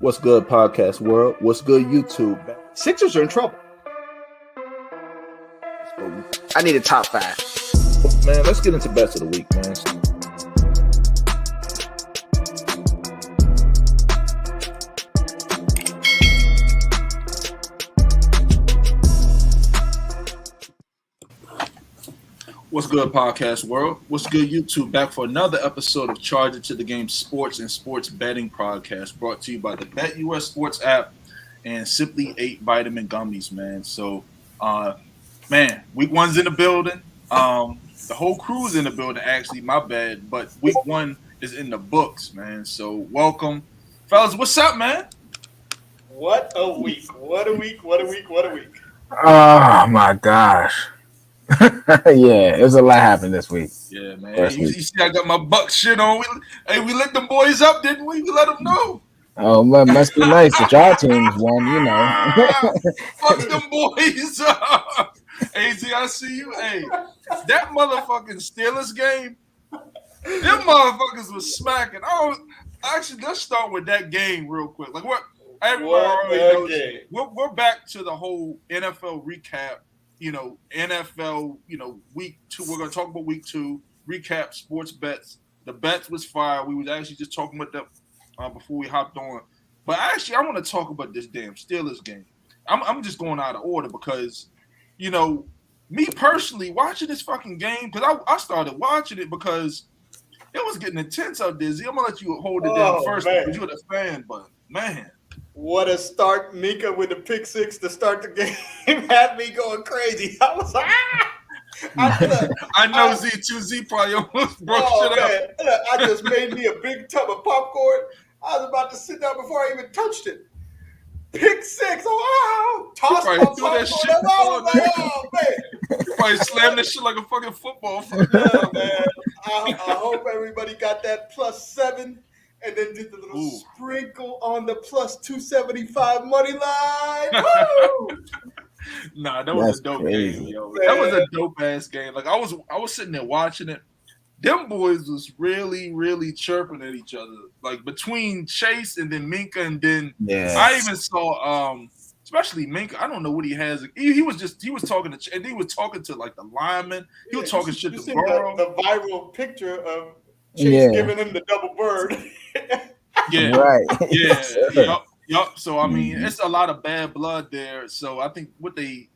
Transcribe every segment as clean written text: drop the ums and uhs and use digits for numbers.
What's good, podcast world? What's good, YouTube? Sixers are in trouble. I need a top five. Man, let's get into bets of the week, man. What's good, podcast world? What's good, YouTube? Back for another episode of Charge It to the Game Sports and Sports Betting Podcast, brought to you by the BetUS Sports app and Simply 8 Vitamin Gummies, man. So, man, week one's in the building. The whole crew's in the building, actually, my bad. But week one is in the books, man. So, welcome. Fellas, what's up, man? What a week. What a week. What a week. What a week. Oh, my gosh. Yeah, there's a lot happened this week. Yeah, man. You see, I got my Buck shit on. We let them boys up, didn't we? We let them know. Oh, must be nice that y'all teams won, you know. Fuck them boys up. Hey, Z, I see you. Hey, that motherfucking Steelers game, them motherfuckers was smacking. Actually, let's start with that game real quick. Like what? Everyone already knows. We're back to the whole NFL recap. You know, NFL, week two. We're going to talk about week two, recap sports bets. The bets was fire. We was actually just talking about that before we hopped on. But actually, I want to talk about this damn Steelers game. I'm just going out of order because, me personally, watching this fucking game, because I started watching it because it was getting intense out there. Z, I'm going to let you hold it down first because you're the fan, but, man. What a start. Mika with the pick six to start the game had me going crazy. I was like, I know Z probably almost broke shit up. I just made me a big tub of popcorn. I was about to sit down before I even touched it. Pick six. Oh, toss my popcorn. That shit man. You probably slammed that shit like a fucking football. Yeah, man. I hope everybody got that +7. And then did the little sprinkle on the +275 money line. Woo! Nah, that was a dope game, yo. Man. That was a dope ass game. Like I was sitting there watching it. Them boys was really, really chirping at each other. Like between Chase and then Minka, and then I even saw especially Minka. I don't know what he has. He was talking to, and he was talking to like the lineman. He was talking shit to Burrow. The viral picture of Chase giving him the double bird. Yeah, right. Yeah, yup. So I mean, it's a lot of bad blood there. So I think what they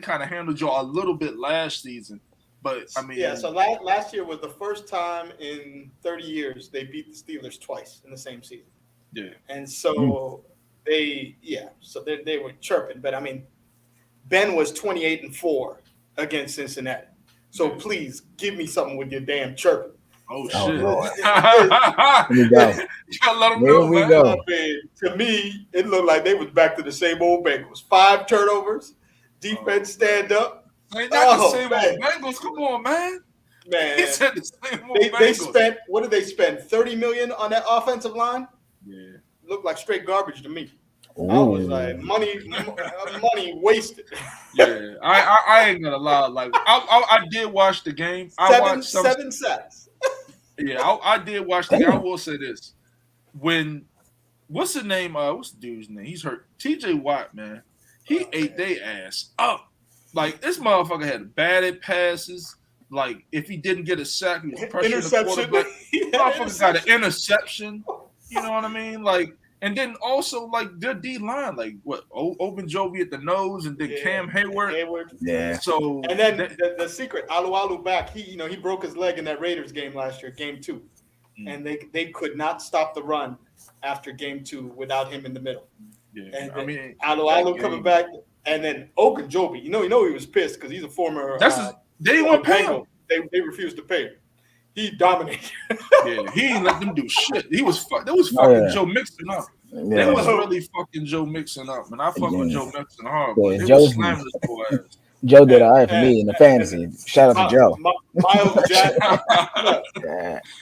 kind of handled y'all a little bit last season, but I mean, yeah. So last year was the first time in 30 years they beat the Steelers twice in the same season. Yeah, and so they were chirping, but I mean, Ben was 28-4 against Cincinnati. So please give me something with your damn chirping. Oh shit! Here we go. You gotta let them know, man. Go. To me, it looked like they was back to the same old Bengals. 5 turnovers, defense stand up. Ain't not the same old Bengals. Come on, man. Man, he said the same old Bengals. They spent. What did they spend? $30 million on that offensive line. Yeah, looked like straight garbage to me. Ooh. I was like, money wasted. Yeah, I ain't gonna lie. Like I did watch the game. I watched 7 sacks. Yeah, I did watch the game. I will say this: what's the name? What's the dude's name? He's hurt. TJ Watt, man, he ate their ass up. Like this motherfucker had batted passes. Like if he didn't get a sack, he was pressuring the quarterback. Motherfucker got an interception. You know what I mean? Like. And then also like good D line, like what Ogunjobi at the nose, and then Cam Hayward. Yeah. So and then the secret, Alu back. He broke his leg in that Raiders game last year, game 2, and they could not stop the run after game 2 without him in the middle. Yeah. And I mean Alu coming back, and then Ogunjobi. You know he was pissed because he's a former. They didn't want to pay him. They refused to pay him. He dominated. Yeah, he ain't let them do shit. That was fucking Joe Mixon up. Yeah. That was really fucking Joe Mixon up, and I fuck with Joe Mixon hard. Yeah, but was slamming his boy ass. Joe did all right for me in the fantasy. Shout out to Joe.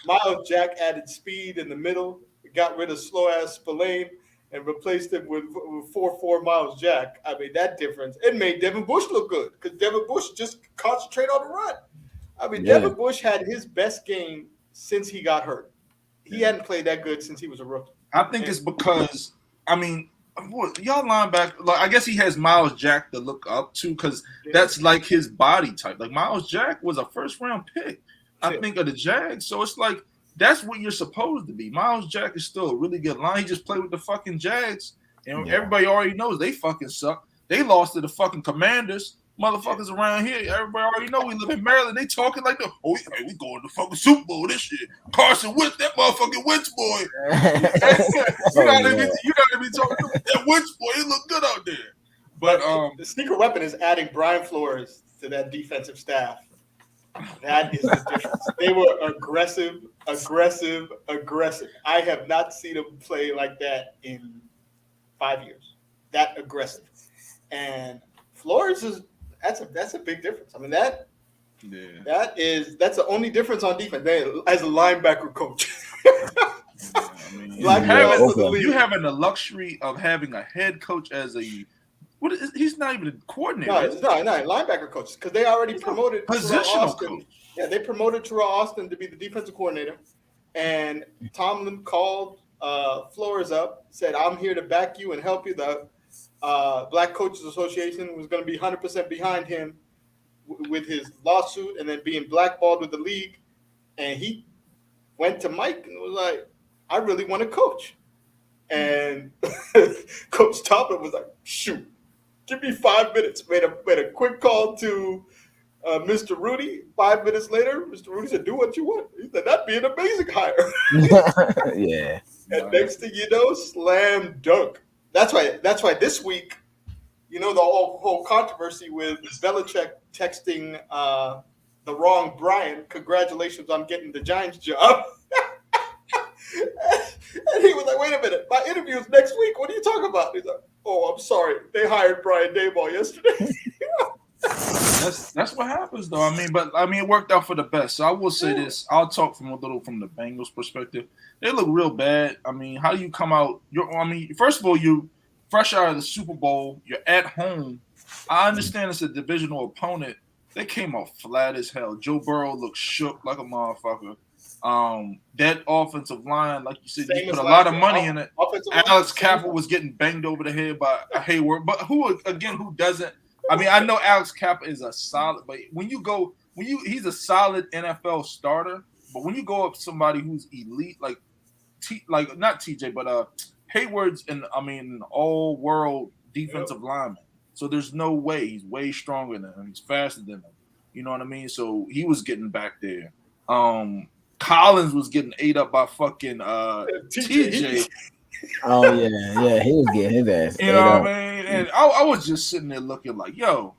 Miles Jack added speed in the middle, got rid of slow ass Spillane, and replaced him with 4-4 Miles Jack. I mean, that difference. It made Devin Bush look good because Devin Bush just concentrate on the run. I mean, Devin Bush had his best game since he got hurt. He hadn't played that good since he was a rookie. I think it's because I mean, y'all linebacker. Like, I guess he has Miles Jack to look up to because that's like his body type. Like Miles Jack was a first round pick, I think, of the Jags. So it's like that's what you're supposed to be. Miles Jack is still a really good line. He just played with the fucking Jags, and everybody already knows they fucking suck. They lost to the fucking Commanders. Motherfuckers around here, everybody already know we live in Maryland. They talking like, we going to fucking Super Bowl this year. Carson Wentz, that motherfucking Wentz boy. you gotta be talking that Wentz boy. He look good out there. But the secret weapon is adding Brian Flores to that defensive staff. That is the difference. They were aggressive. I have not seen them play like that in 5 years. That aggressive. And Flores is that's a big difference. I mean that's the only difference on defense as a linebacker coach. You having the luxury of having a head coach as he's not even a coordinator. No, linebacker coach because they already promoted positional coach. Yeah, they promoted Terrell Austin to be the defensive coordinator, and Tomlin called Flores up, said, "I'm here to back you and help you." The Black Coaches Association was going to be 100% behind him with his lawsuit and then being blackballed with the league. And he went to Mike and was like, I really want to coach. And Coach Tomlin was like, shoot, give me 5 minutes. Made a quick call to Mr. Rudy. 5 minutes later, Mr. Rudy said, do what you want. He said, that'd be an amazing hire. Yeah. And next thing you know, slam dunk. That's why this week, the whole controversy with Belichick texting the wrong Brian, congratulations on getting the Giants job. And he was like, wait a minute, my interview is next week. What are you talking about? He's like, oh, I'm sorry. They hired Brian Daboll yesterday. That's what happens, though. It worked out for the best. So I will say this. I'll talk from the Bengals perspective. They look real bad. I mean, how do you come out? First of all, you fresh out of the Super Bowl. You're at home. I understand it's a divisional opponent. They came out flat as hell. Joe Burrow looked shook like a motherfucker. That offensive line, like you said, you put a lot of money in it. Alex Cappa was getting banged over the head by a Hayward. But who doesn't? I know Alex Cappa is a solid, but he's a solid NFL starter. But when you go up to somebody who's elite, like not TJ, but Hayward's an all-world defensive lineman. So there's no way he's way stronger than him. He's faster than him. You know what I mean? So he was getting back there. Collins was getting ate up by fucking TJ. Oh yeah, he was getting his ass. You know what I mean? And I was just sitting there looking like, yo,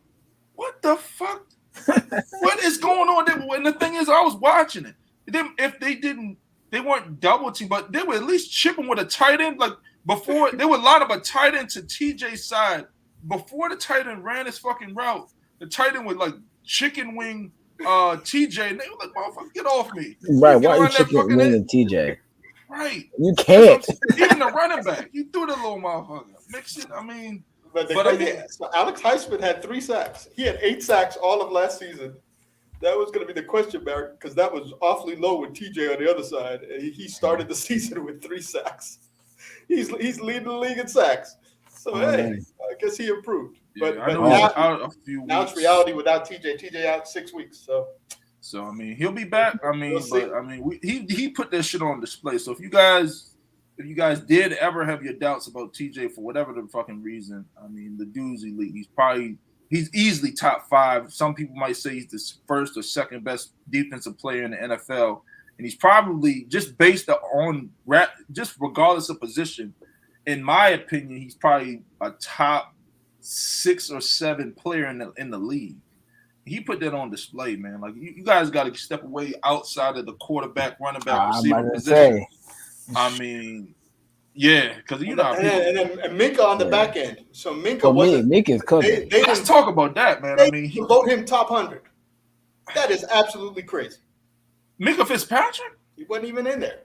what the fuck? What is going on there? And the thing is, I was watching it. If they weren't double team, but they were at least chipping with a tight end. Like before, they would line up a tight end to TJ's side. Before the tight end ran his fucking route, the tight end would like chicken wing TJ, and they were like, motherfucker, get off me. Right, why are you chicken winging TJ? Right. You can't. Even the running back. You threw the little motherfucker. Mix it. So Alex Highsmith had 3 sacks. He had 8 sacks all of last season. That was going to be the question mark because that was awfully low with TJ on the other side. He started the season with 3 sacks. He's leading the league in sacks. So, I guess he improved. Yeah, but now it's reality without TJ. TJ out 6 weeks. So he'll be back. He put that shit on display. So if you guys did ever have your doubts about TJ for whatever the fucking reason, the dude's elite. He's easily top 5. Some people might say he's the first or second best defensive player in the NFL, and he's probably just based on just regardless of position. In my opinion, he's probably a top 6 or 7 player in the league. He put that on display, man. Like you guys got to step away outside of the quarterback, running back, receiver position. Because and then Minka on the back end. So Minka's cooking. Let's talk about that, man. He vote him top 100. That is absolutely crazy. Minka Fitzpatrick? He wasn't even in there.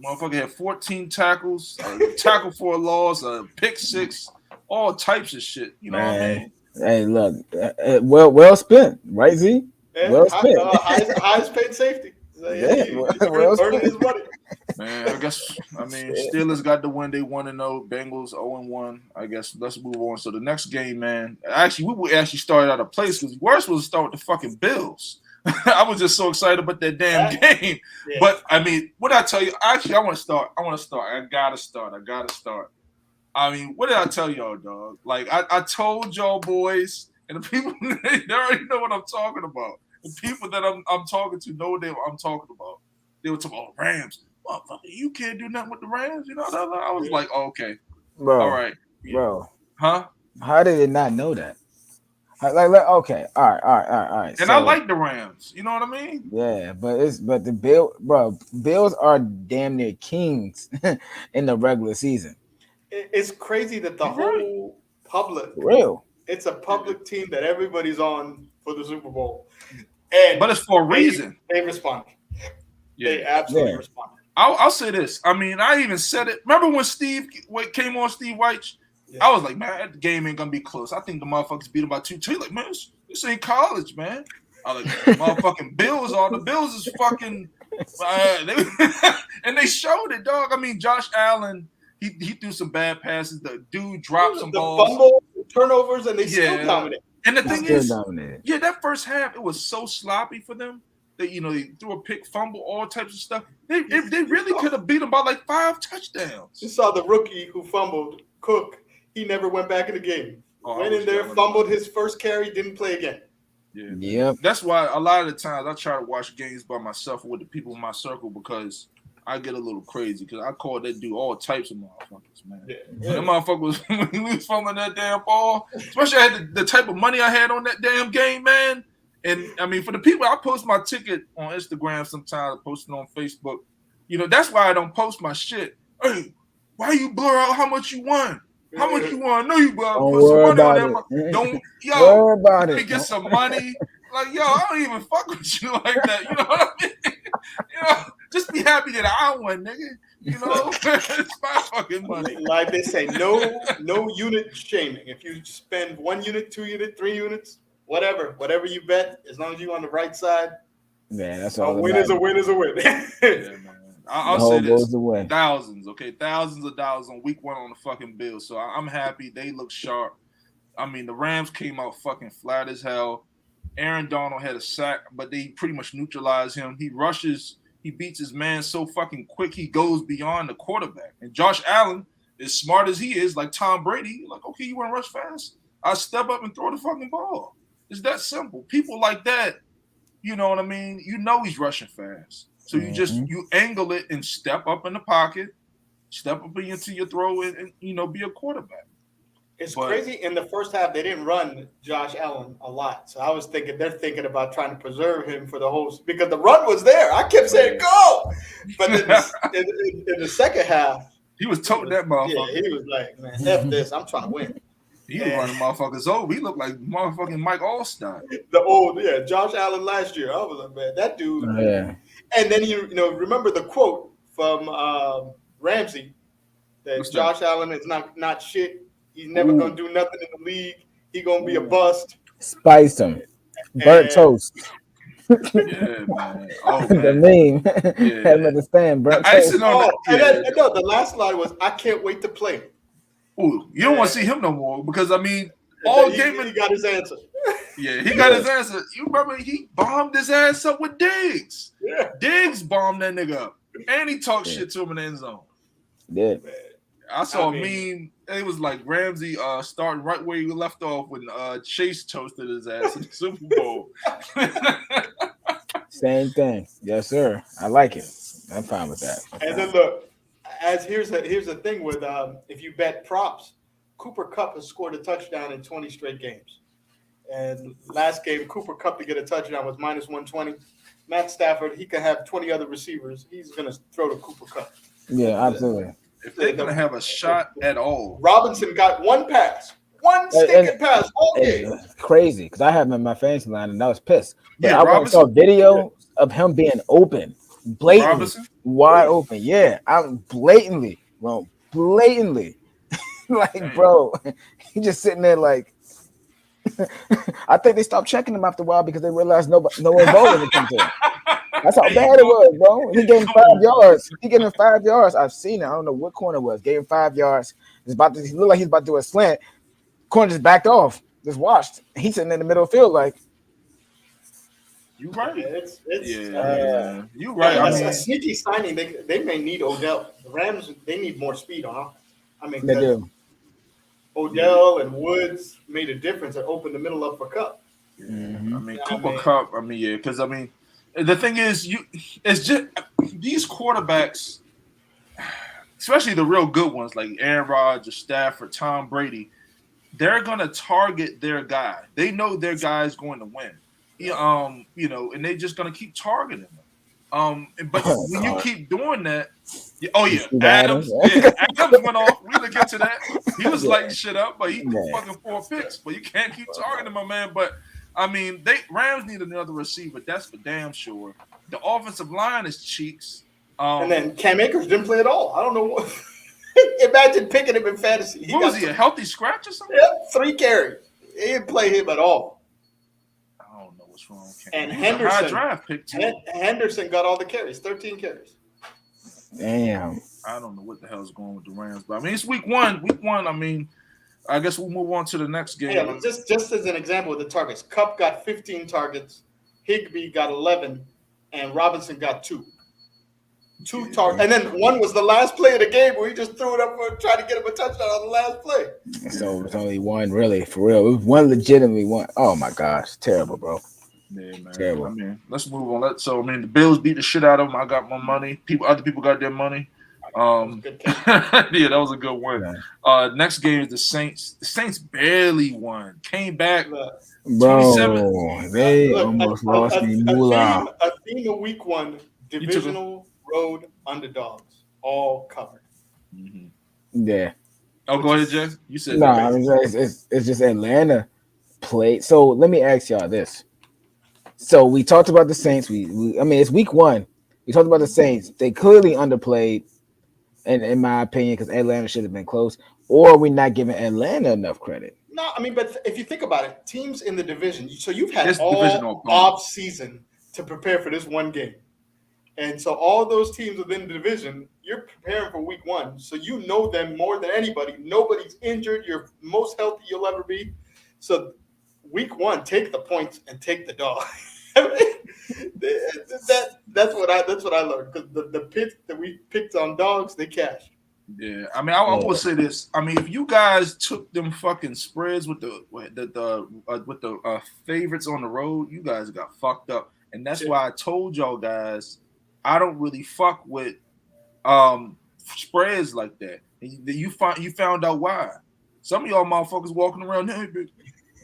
Motherfucker had 14 tackles, tackle for a loss, a pick 6, all types of shit. You know what I mean? Hey, look, well spent, right, Z? Yeah, well spent. Highest paid safety. So, well spent. His money. Man, I mean, Steelers got the win. They 1-0. Bengals 0-1. I guess let's move on. So the next game, man. Actually, we actually started out of place because worst was to start with the fucking Bills. I was just so excited about that damn game. Yeah. But I mean, what did I tell you? Actually, I want to start. I gotta start. I mean, what did I tell y'all, dog? Like I told y'all boys, and the people they already know what I'm talking about. The people that I'm talking to know what I'm talking about. They were talking about Rams. Motherfucker, you can't do nothing with the Rams. You know, I was like, oh, okay, bro, all right, bro, huh? How did it not know that? Like, okay, all right. And so, I like the Rams. You know what I mean? Yeah, but the Bills are damn near kings in the regular season. It's crazy that the whole public, it's a public team that everybody's on for the Super Bowl, but it's for a reason. They responded. Yeah. They absolutely responded. I'll say this. I mean, I even said it. Remember when Steve came on, Steve White? Yeah. I was like, man, the game ain't gonna be close. I think the motherfuckers beat him by 2. Like, man, this ain't college, man. I was like, motherfucking Bills are. The Bills is fucking. And they showed it, dog. I mean, Josh Allen, he threw some bad passes. The dude dropped some balls. Fumble, turnovers, and they still dominated. And the thing is, that first half, it was so sloppy for them. That, you know, they threw a pick, fumble, all types of stuff. They really could have beat them by like 5 touchdowns. You saw the rookie who fumbled, Cook. He never went back in the game. Went in there, fumbled his first carry, didn't play again. Yeah. Yep. That's why a lot of the times I try to watch games by myself or with the people in my circle because I get a little crazy because I call that dude all types of motherfuckers, man. Yeah. That motherfucker was when he was fumbling that damn ball, especially I had the type of money I had on that damn game, man. And I mean, for the people, I post my ticket on Instagram sometimes, I post it on Facebook. You know, that's why I don't post my shit. Hey, why you blur out how much you won? How much you want? I know you about to put some money on that. Don't worry about it. Get some money. Like, yo, I don't even fuck with you like that. You know what I mean? You know, just be happy that I won, nigga. You know, it's my fucking money. Like they say, no unit shaming. If you spend 1 unit, 2 unit, 3 units, whatever you bet, as long as you're on the right side. Man, that's all. A win is a win is a win. Yeah, man. I'll say this: thousands of dollars on week 1 on the fucking Bills. So I'm happy they look sharp. I mean, the Rams came out fucking flat as hell. Aaron Donald had a sack, but they pretty much neutralized him. He rushes, he beats his man so fucking quick, he goes beyond the quarterback. And Josh Allen, as smart as he is, like Tom Brady, like, okay, you want to rush fast? I'll step up and throw the fucking ball. It's that simple. People like that, you know what I mean? You know he's rushing fast. So you angle it and step up in the pocket, step up into your throw and you know, be a quarterback. It's crazy. In the first half, they didn't run Josh Allen a lot. So I was thinking they're thinking about trying to preserve him for the whole – because the run was there. I kept saying, go! But in the second half – he was toting that motherfucker. Yeah, he was like, man, F this. I'm trying to win. He was running motherfuckers over. He looked like motherfucking Mike Allstott. Josh Allen last year. I was like, man, that dude. Yeah. And then you know, remember the quote from Ramsey that Josh Allen is not shit. He's never gonna do nothing in the league. He's gonna be a bust. Spiced him. Burnt toast. Yeah, man. Oh, man. The meme. Yeah. Had him understand. Burnt toast. The last slide was, I can't wait to play. Ooh, you don't want to see him no more because I mean, all game he got his answer. Yeah, he got his answer. You remember he bombed his ass up with Diggs. Yeah, Diggs bombed that nigga up, and he talked shit to him in the end zone. Yeah, I saw a meme. It was like Ramsey starting right where he left off when Chase toasted his ass in the Super Bowl. Same thing, yes sir. I like it. I'm fine with that. And then look. Here's the thing with if you bet props, Cooper Kupp has scored a touchdown in 20 straight games. And last game, Cooper Kupp to get a touchdown was -120. Matt Stafford, he can have 20 other receivers. He's going to throw to Cooper Kupp. Yeah, absolutely. If they're going to have a shot at all. Robinson got one pass. One stinking pass all game. Crazy, because I have him in my fantasy line, and I was pissed. But I saw a video of him being open. Blatantly wide open. Yeah, I'm blatantly. Like, bro, he just sitting there like I think they stopped checking him after a while because they realized no one bowling to come to him. That's how bad it was, bro. He gave him 5 yards. He gave him 5 yards. I've seen it. I don't know what corner it was. Gave him 5 yards. He looked like he's about to do a slant. Corner just backed off. Just watched. He's sitting in the middle of the field like. You right. It's you right. I mean, a sneaky signing. They may need Odell. The Rams, they need more speed on offense. I mean, they do. Odell and Woods made a difference and opened the middle up for Cup. Mm-hmm. I mean, Cooper Cup. I mean, yeah, because I mean, the thing is, it's just these quarterbacks, especially the real good ones like Aaron Rodgers, Stafford, Tom Brady. They're gonna target their guy. They know their guy is going to win. And they're just gonna keep targeting them. But when you keep doing that, Adams went off. We're gonna get to that. He was lighting shit up, but he fucking 4 picks. But you can't keep targeting my man. But I mean, Rams need another receiver. That's for damn sure. The offensive line is cheeks. And then Cam Akers didn't play at all. I don't know what. Imagine picking him in fantasy. Was he a healthy scratch or something? Yep, 3 carries. He didn't play him at all. I don't know what's wrong with Cam. And Henderson, a high draft pick too. Henderson got all the carries, 13 carries. Damn. I don't know what the hell's going with the Rams, but I mean it's week one. Week one. I mean, I guess we'll move on to the next game. Yeah, just as an example of the targets, Kupp got 15 targets, Higbee got 11, and Robinson got 2. 2 targets, and then one was the last play of the game where he just threw it up for trying to get him a touchdown on the last play. So it's only one, really, for real. It was one legitimately one. Oh my gosh, terrible, bro. Yeah, man. Terrible. I mean, let's move on. The Bills beat the shit out of them. I got my money. Other people got their money. That was a good win. Next game is the Saints. The Saints barely won. Came back. Bro, they almost lost me. A theme of week one, divisional road underdogs, all covered. Mm-hmm. Yeah. Oh, go ahead, Jeff. You said I mean, it's just Atlanta played. So let me ask y'all this. So we talked about the Saints. I mean, it's week one. We talked about the Saints. They clearly underplayed, in my opinion, because Atlanta should have been close. Or we're not giving Atlanta enough credit. No, I mean, but if you think about it, teams in the division. So you've had all off season to prepare for this one game. And so all those teams within the division, you're preparing for week one. So you know them more than anybody. Nobody's injured. You're most healthy you'll ever be. So week one, take the points and take the dog. That's what I learned. Because the pick that we picked on dogs, they cashed. Yeah, I mean, I will say this. I mean, if you guys took them fucking spreads with the favorites on the road, you guys got fucked up. And that's why I told y'all guys I don't really fuck with spreads like that. And you found out why. Some of y'all motherfuckers walking around, hey, bitch,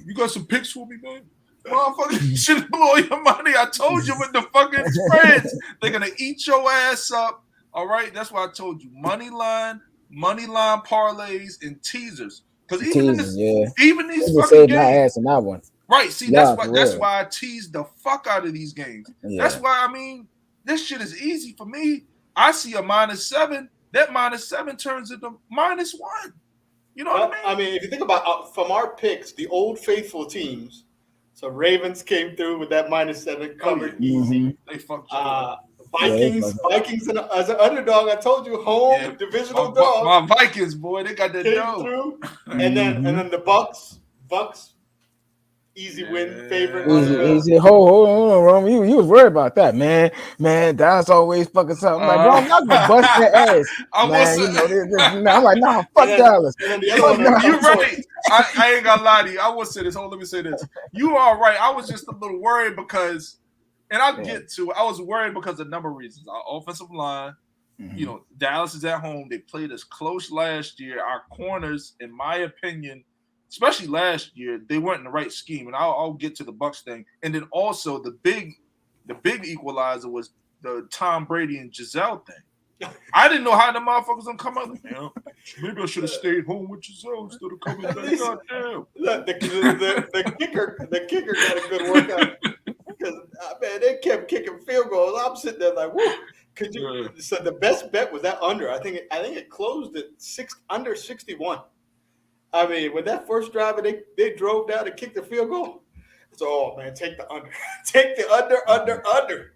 you got some picks for me, man? Motherfuckers should blow your money. I told you with the fucking spreads, they're gonna eat your ass up. All right, that's why I told you money line parlays, and teasers. Because even these fucking games, my ass in that one. Right. See, that's why I tease the fuck out of these games. Yeah. That's why, I mean, this shit is easy for me. I see a -7. That -7 turns into -1. You know what I mean? I mean, if you think about from our picks, the old faithful teams. So Ravens came through with that -7 covered easy. They fucked Vikings as an underdog. I told you, divisional dog. My Vikings, boy, they got that came through, and then the Bucks. Easy win, favorite. Easy. Hold on, Roman. You was worried about that, man. Man, that's always fucking something. I'm like, bro, I'm not gonna bust their ass. I'm like, nah, fuck Dallas. You're right. I ain't gonna lie to you. I will say this. Let me say this. You are right. I was just a little worried because, and I'll get to it. I was worried because of a number of reasons. Our offensive line. You know, Dallas is at home. They played us close last year. Our corners, in my opinion, especially last year, they weren't in the right scheme, and I'll get to the Bucs thing. And then also the big equalizer was the Tom Brady and Giselle thing. I didn't know how the motherfuckers gonna come up. Maybe I should have stayed home with Giselle instead of coming back. Goddamn. The kicker got a good workout because man, they kept kicking field goals. I'm sitting there like, whoa. Could you? So the best bet was that under. I think it closed at under 61. I mean, when that first drive and they drove down and kicked the field goal, it's oh man, take the under, take the under.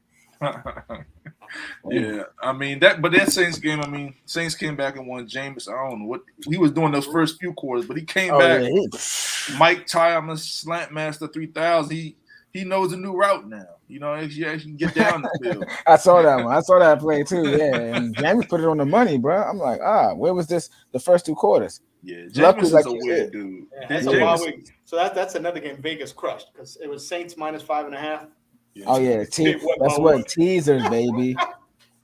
Yeah, I mean but that Saints game, I mean, Saints came back and won. James, I don't know what he was doing those first few quarters, but he came back. Yeah, Mike Thomas, Slant Master 3000. He knows a new route now. You know, he can get down the field. I saw that one. I saw that play too. Yeah, and James put it on the money, bro. I'm like, where was this the first two quarters? Yeah, James Luckily, is like a you weird said. dude. Yeah, that's a wild week. So that's another game Vegas crushed because it was Saints minus 5.5. Yeah. Oh yeah, that's what teasers, baby.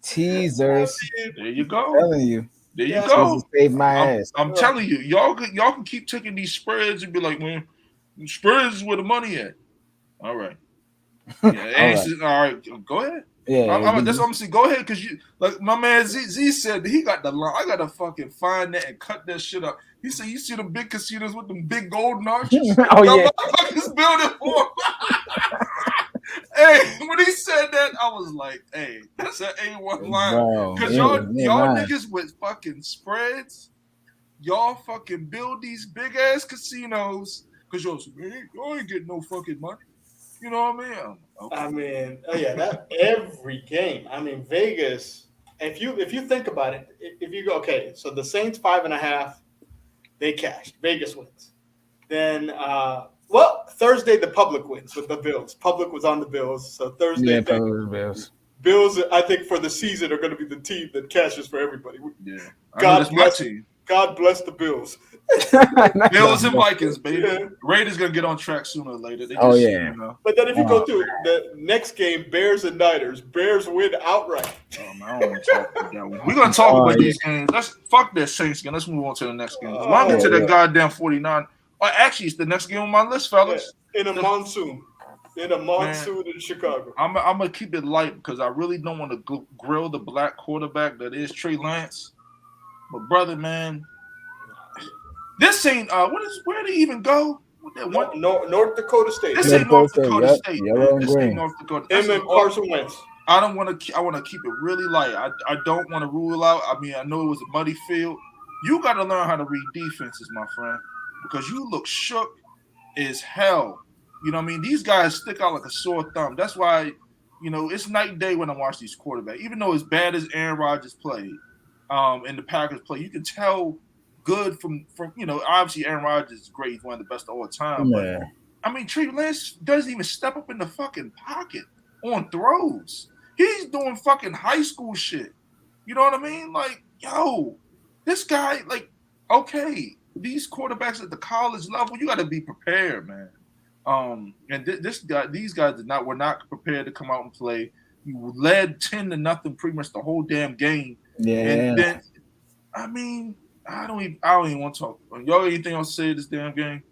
Teasers. There you go. I'm telling you. There you go. Save my ass. I'm telling you, y'all can keep taking these spreads and be like, man, spreads is where the money at. All right. Yeah, all right. Go ahead. Yeah, that's what I'm saying. Go ahead, because you like my man Z said that he got the line. I gotta fucking find that and cut that shit up. He said, "You see the big casinos with them big golden arches? Oh yeah, motherfuckers building for." Hey, when he said that, I was like, "Hey, that's an A1 line." Because y'all niggas with fucking spreads, y'all fucking build these big ass casinos. Because y'all ain't getting no fucking money. You know what I mean? Okay. I mean, that every game. I mean, Vegas. If you think about it, if you go so the Saints 5.5, they cashed. Vegas wins. Then Thursday the public wins with the Bills. Public was on the Bills, so Thursday. Yeah, the Bills. Bills, I think for the season are going to be the team that cashes for everybody. Yeah, God bless the Bills. Bills and Vikings, baby. Yeah. Raiders gonna get on track sooner or later. But then if you go to the next game, Bears and Niners, Bears win outright. I don't want to talk about that one. We're gonna talk about these games. Fuck that Saints game. Let's move on to the next game. I'm into that goddamn 49. Actually, it's the next game on my list, fellas. In a monsoon in Chicago. I'm gonna keep it light because I really don't want to grill the black quarterback that is Trey Lance. But brother, man. This ain't where they even go? North Dakota State. This ain't North Dakota State. This ain't North Dakota. Him and Carson Wentz. I want to keep it really light. I don't want to rule out. I mean, I know it was a muddy field. You got to learn how to read defenses, my friend, because you look shook as hell. You know what I mean? These guys stick out like a sore thumb. That's why, it's night and day when I watch these quarterbacks. Even though as bad as Aaron Rodgers played, and the Packers play, you can tell good from obviously Aaron Rodgers is great. He's one of the best of all time. Yeah. But I mean, Trey Lance doesn't even step up in the fucking pocket on throws. He's doing fucking high school shit. You know what I mean? Like, yo, this guy, like, okay, these quarterbacks at the college level, you got to be prepared, man. And these guys were not prepared to come out and play. You led 10-0 pretty much the whole damn game. Yeah. And then, I mean, I don't even want to talk. Y'all got anything else to say this damn game?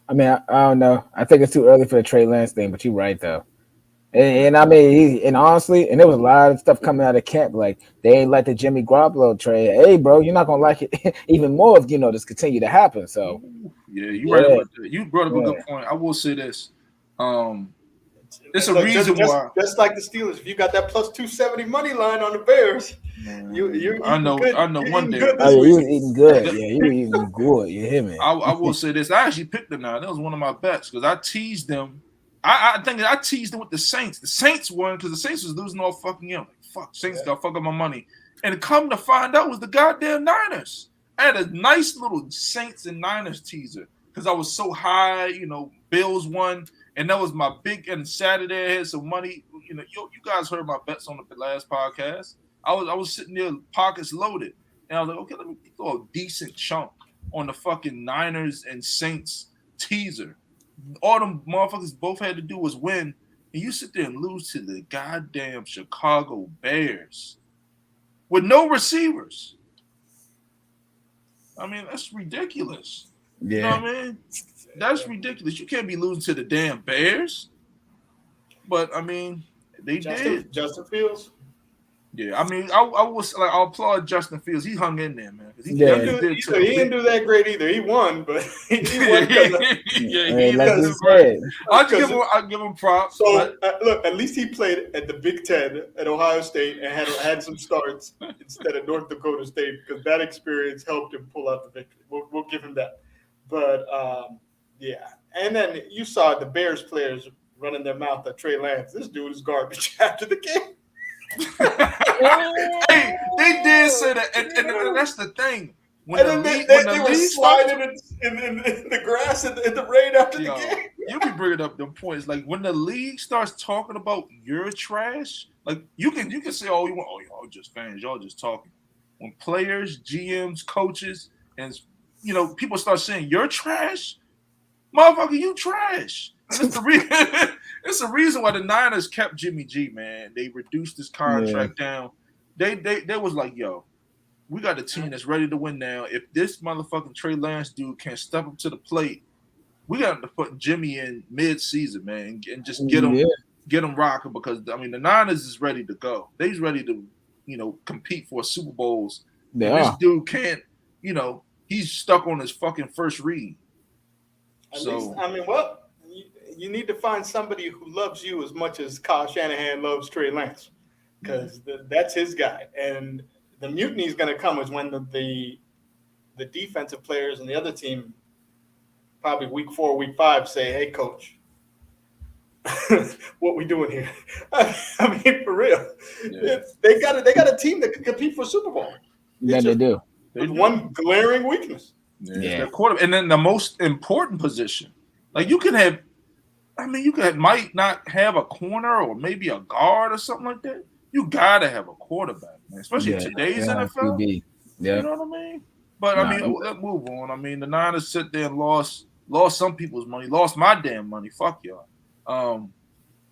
I mean, I don't know. I think it's too early for the Trey Lance thing, but you're right though. And I mean, honestly, there was a lot of stuff coming out of camp. Like they ain't like the Jimmy Garoppolo trade. Hey, bro, you're not gonna like it even more if this continue to happen. So yeah, you right about that. You brought up a good point. I will say this. It's a reason why. Just like the Steelers, if you got that plus 270 money line on the Bears, I know. One day, you was eating good. Yeah, you were eating good. You hear me? I will say this. I actually picked them now. That was one of my bets because I teased them. I think I teased them with the Saints. The Saints won because the Saints was losing all fucking year. Like, fuck, Saints got fuck up my money. And come to find out was the goddamn Niners. I had a nice little Saints and Niners teaser because I was so high. Bills won. And that was my big. And Saturday I had some money. You guys heard my bets on the last podcast. I was sitting there, pockets loaded, and I was like, okay, let me throw a decent chunk on the fucking Niners and Saints teaser. All them motherfuckers both had to do was win, and you sit there and lose to the goddamn Chicago Bears with no receivers. I mean, that's ridiculous. Yeah. You know what I mean? That's ridiculous. You can't be losing to the damn Bears. But I mean, they did. Justin Fields. Yeah, I mean, I'll applaud Justin Fields. He hung in there, man. He didn't do that great either. He won, but he won. I'll give him props. So look, at least he played at the Big Ten at Ohio State and had some starts instead of North Dakota State because that experience helped him pull out the victory. We'll give him that. But yeah, and then you saw the Bears players running their mouth at Trey Lance. This dude is garbage after the game. Hey, they did say that, and that's the thing. When And the then league, when the they were league starts, sliding in the grass in the rain after the yo, game. you be bringing up them points. Like when the league starts talking about you're trash, like you can say all you want. Oh, y'all just fans, y'all just talking. When players, GMs, coaches, and people start saying you're trash, motherfucker, you trash. And it's the reason. It's the reason why the Niners kept Jimmy G. Man, they reduced his contract down. They was like, yo, we got a team that's ready to win now. If this motherfucking Trey Lance dude can't step up to the plate, we got to put Jimmy in mid-season, man, and just get him rocking because the Niners is ready to go. They's ready to, compete for Super Bowls. This dude can't, he's stuck on his fucking first read. At least, you need to find somebody who loves you as much as Kyle Shanahan loves Trey Lance because that's his guy. And the mutiny is going to come is when the defensive players and the other team, probably week 4, week 5, say, "Hey, coach, what we doing here?" I mean, for real, they got a team that can compete for Super Bowl. Yeah, they do. With one glaring weakness. Yeah. Quarter, and then the most important position, like you might not have a corner or maybe a guard or something like that. You gotta have a quarterback, man, especially in today's NFL. Yeah. You know what I mean? But let's move on. The Niners sit there and lost some people's money, lost my damn money. Fuck y'all.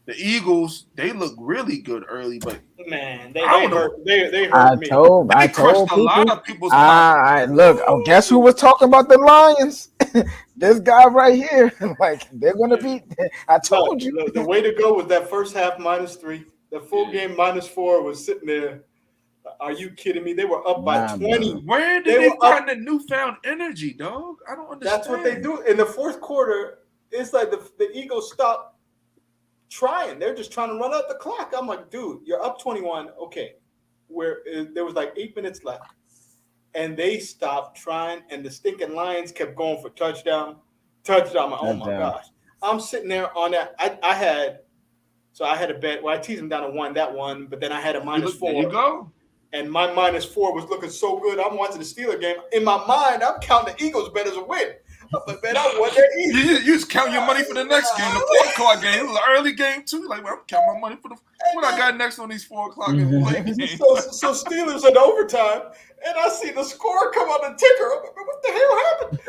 The Eagles, they look really good early, but man, they hurt me. I told people. A lot of people's look. Oh, guess who was talking about the Lions? This guy right here. Like they're gonna beat. I told you. The way to go was that first half -3. The full game -4 was sitting there. Are you kidding me? They were up by 20. Man. Where did they find the newfound energy, dog? I don't understand. That's what they do in the fourth quarter. It's like the Eagles stopped trying. They're just trying to run out the clock. I'm like, dude, you're up 21. Okay, there was like 8 minutes left, and they stopped trying, and the stinking Lions kept going for touchdown. I'm like, oh my gosh! I'm sitting there on that. I had a bet. Well, I teased them down to 1 that one, but then I had a -4. There you go. And my -4 was looking so good. I'm watching the Steelers game. In my mind, I'm counting the Eagles bet as a win. But man, I won that easy. You just count your money for the next game, the 4 o'clock game. It was an early game too. Like, I'm counting my money for what I got next on these 4 o'clock games. So Steelers in overtime, and I see the score come on the ticker. I'm like, what the hell happened?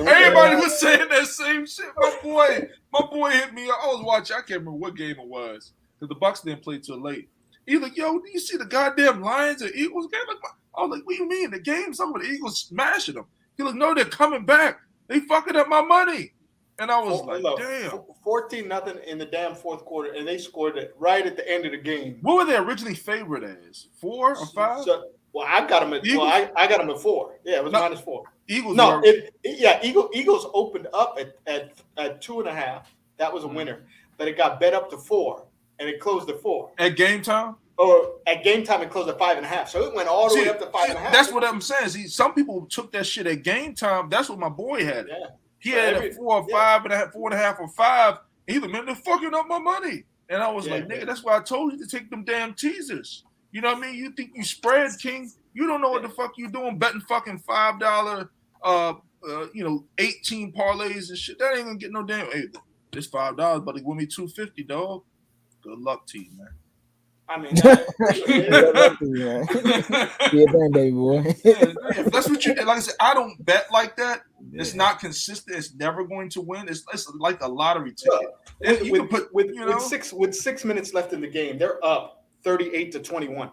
Everybody was saying that same shit. My boy hit me. I was watching. I can't remember what game it was because the Bucks didn't play till late. He's like, "Yo, do you see the goddamn Lions and Eagles game?" I was like, "What do you mean? The game's over. The Eagles smashing them." He's like, "No, they're coming back. They fucking up my money." And I was damn. 14-0 in the damn fourth quarter, and they scored it right at the end of the game. What were they originally favored as? 4 or 5? I got them at I got them at 4. Yeah, it was -4. Eagles. No, Eagles opened up at 2.5. That was a winner, but it got bet up to 4, and it closed at 4 at game time. Or at game time, it closed at 5.5. So it went all the way up to 5.5. That's what I'm saying. See, some people took that shit at game time. That's what my boy had. Yeah. He had a 4 or 5.5, 4.5 or 5. He was, man, they're fucking up my money. And I was like, nigga, that's why I told you to take them damn teasers. You know what I mean? You think you spread, King? You don't know what the fuck you doing betting fucking $5, 18 parlays and shit. That ain't gonna get no damn. Hey, this $5, but it win me $250, dog. Good luck to you, man. I mean, yeah, baby boy. If that's what you did. Like I said, I don't bet like that. Yeah. It's not consistent. It's never going to win. It's like a lottery ticket. With 6 minutes left in the game, they're up 38-21.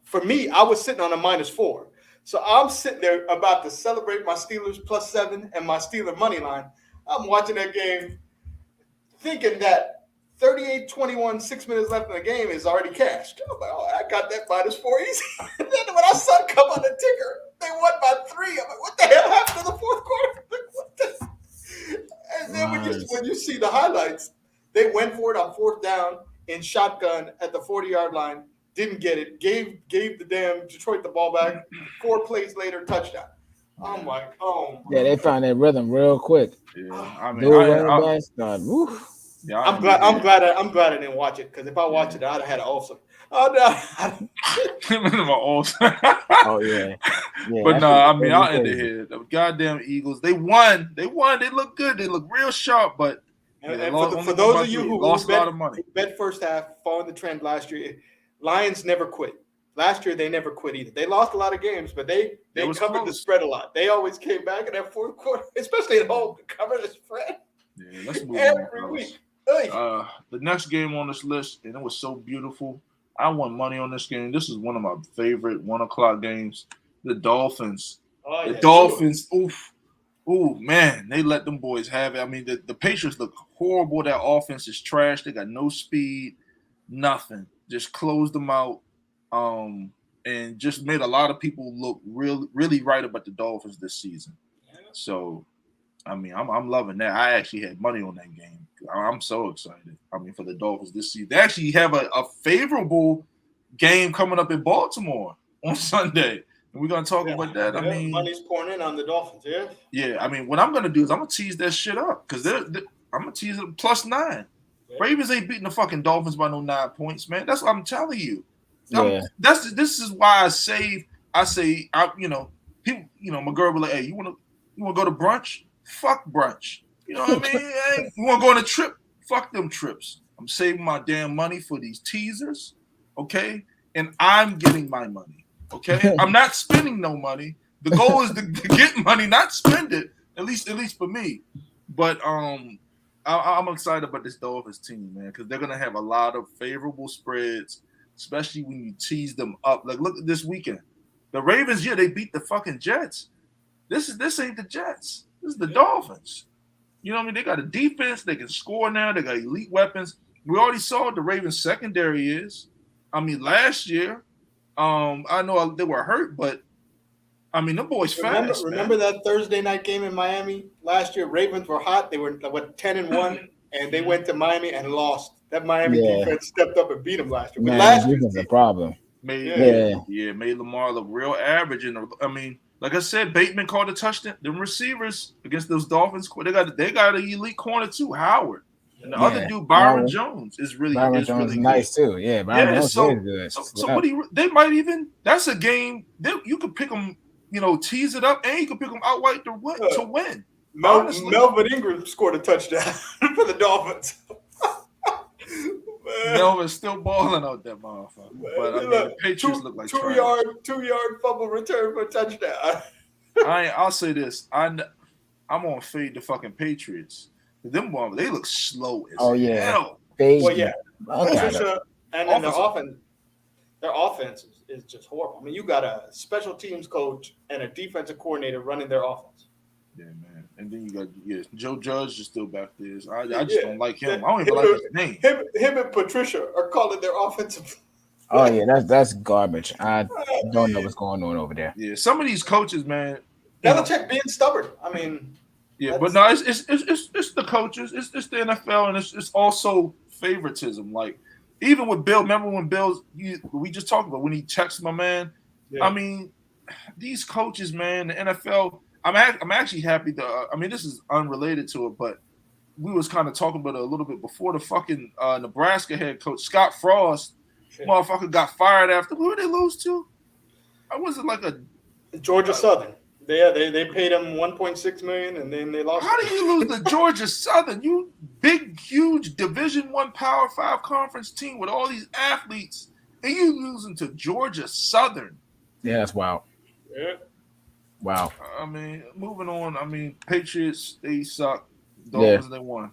For me, I was sitting on a -4. So I'm sitting there about to celebrate my Steelers +7 and my Steeler money line. I'm watching that game thinking that 38-21, 6 minutes left in the game is already cashed. I'm like, oh, I got that -4 easy. And then when I saw it come on the ticker, they won by 3. I'm like, what the hell happened in the fourth quarter? And then when you see the highlights, they went for it on 4th down in shotgun at the 40-yard line. didn't get it. Gave the damn Detroit the ball back. 4 plays later, touchdown. I'm like, oh. Yeah, they found that rhythm real quick. Yeah, I mean, Dual running backs, yeah, I'm glad I didn't watch it because if I watched it, I'd have had an awesome. Oh no. Oh yeah. But no, I mean, I'll end it here. The goddamn Eagles, they won. They look good. They look real sharp, but and for those of you who lost a lot of money. Bet first half, following the trend last year, Lions never quit. Last year they never quit either. They lost a lot of games, but they covered the spread a lot. They always came back in that fourth quarter, especially at home, to cover the spread. Yeah, let's move every on, week. The next game on this list, and it was so beautiful. I won money on this game. This is one of my favorite 1:00 games. The Dolphins. Dolphins. Sure. Ooh, man, they let them boys have it. I mean, the Patriots look horrible. That offense is trash. They got no speed, nothing. Just closed them out, and just made a lot of people look really right about the Dolphins this season. So, I mean, I'm loving that. I actually had money on that game. I'm so excited. I mean, for the Dolphins this season. They actually have a favorable game coming up in Baltimore on Sunday. And we're going to talk about that. I mean, money's pouring in on the Dolphins, yeah? Yeah, I mean, what I'm going to do is I'm going to tease that shit up because I'm going to tease it +9. Yeah. Ravens ain't beating the fucking Dolphins by no 9 points, man. That's what I'm telling you. Yeah. This is why I say, people, my girl be like, hey, you want to go to brunch? Fuck brunch. You know what I mean? Hey, you want to go on a trip? Fuck them trips. I'm saving my damn money for these teasers, okay? And I'm getting my money, okay? I'm not spending no money. The goal is to get money, not spend it. At least for me. But I'm excited about this Dolphins team, man, because they're gonna have a lot of favorable spreads, especially when you tease them up. Like, look at this weekend. The Ravens, they beat the fucking Jets. This ain't the Jets. This is the Dolphins. You know what I mean? They got a defense. They can score now. They got elite weapons. We already saw what the Ravens secondary is. I mean, last year, I know they were hurt, but I mean, them boys fast. Remember that Thursday night game in Miami last year? Ravens were hot. They were 10-1, and they went to Miami and lost. That Miami defense stepped up and beat them last year. Man, last year was a problem. Made Lamar look real average. And I mean, like I said, Bateman called a touchdown. Them receivers against those Dolphins, they got an elite corner too, Howard. And the other dude, Byron Jones, is really Jones really nice good. too. Yeah, Byron Jones is good. So they might even. That's a game you could pick them. Tease it up, and you can pick them outright to win. Melvin Ingram scored a touchdown for the Dolphins. Melvin's still balling out that motherfucker. But I mean, the Patriots look like 2-yard fumble return for a touchdown. I'll say this. I'm on fade the fucking Patriots. Them boys, they look slow as hell. Well, yeah. Patricia, and then their offense is just horrible. I mean, you got a special teams coach and a defensive coordinator running their offense. Yeah, man. And then you got Joe Judge is still back there. I just don't like him. I don't even like his name. Him and Patricia are calling their offensive. Oh yeah, that's garbage. I don't know what's going on over there. Yeah, some of these coaches, man. Belichick being stubborn. I mean, but no, it's the coaches. It's the NFL, and it's also favoritism. Like even with Bill. Remember when we just talked about when he texted my man. Yeah. I mean, these coaches, man, the NFL. I'm actually happy to. I mean, this is unrelated to it, but we was kind of talking about it a little bit before. The fucking Nebraska head coach Scott Frost, motherfucker, got fired after who did they lose to? I wasn't like a Georgia Southern. They paid him $1.6 million, and then they lost. How do you lose to Georgia Southern? You big, huge Division I Power 5 conference team with all these athletes, and you losing to Georgia Southern? Yeah, that's wild. Yeah. Wow. I mean, moving on. I mean, Patriots, they suck. Dolphins, they won.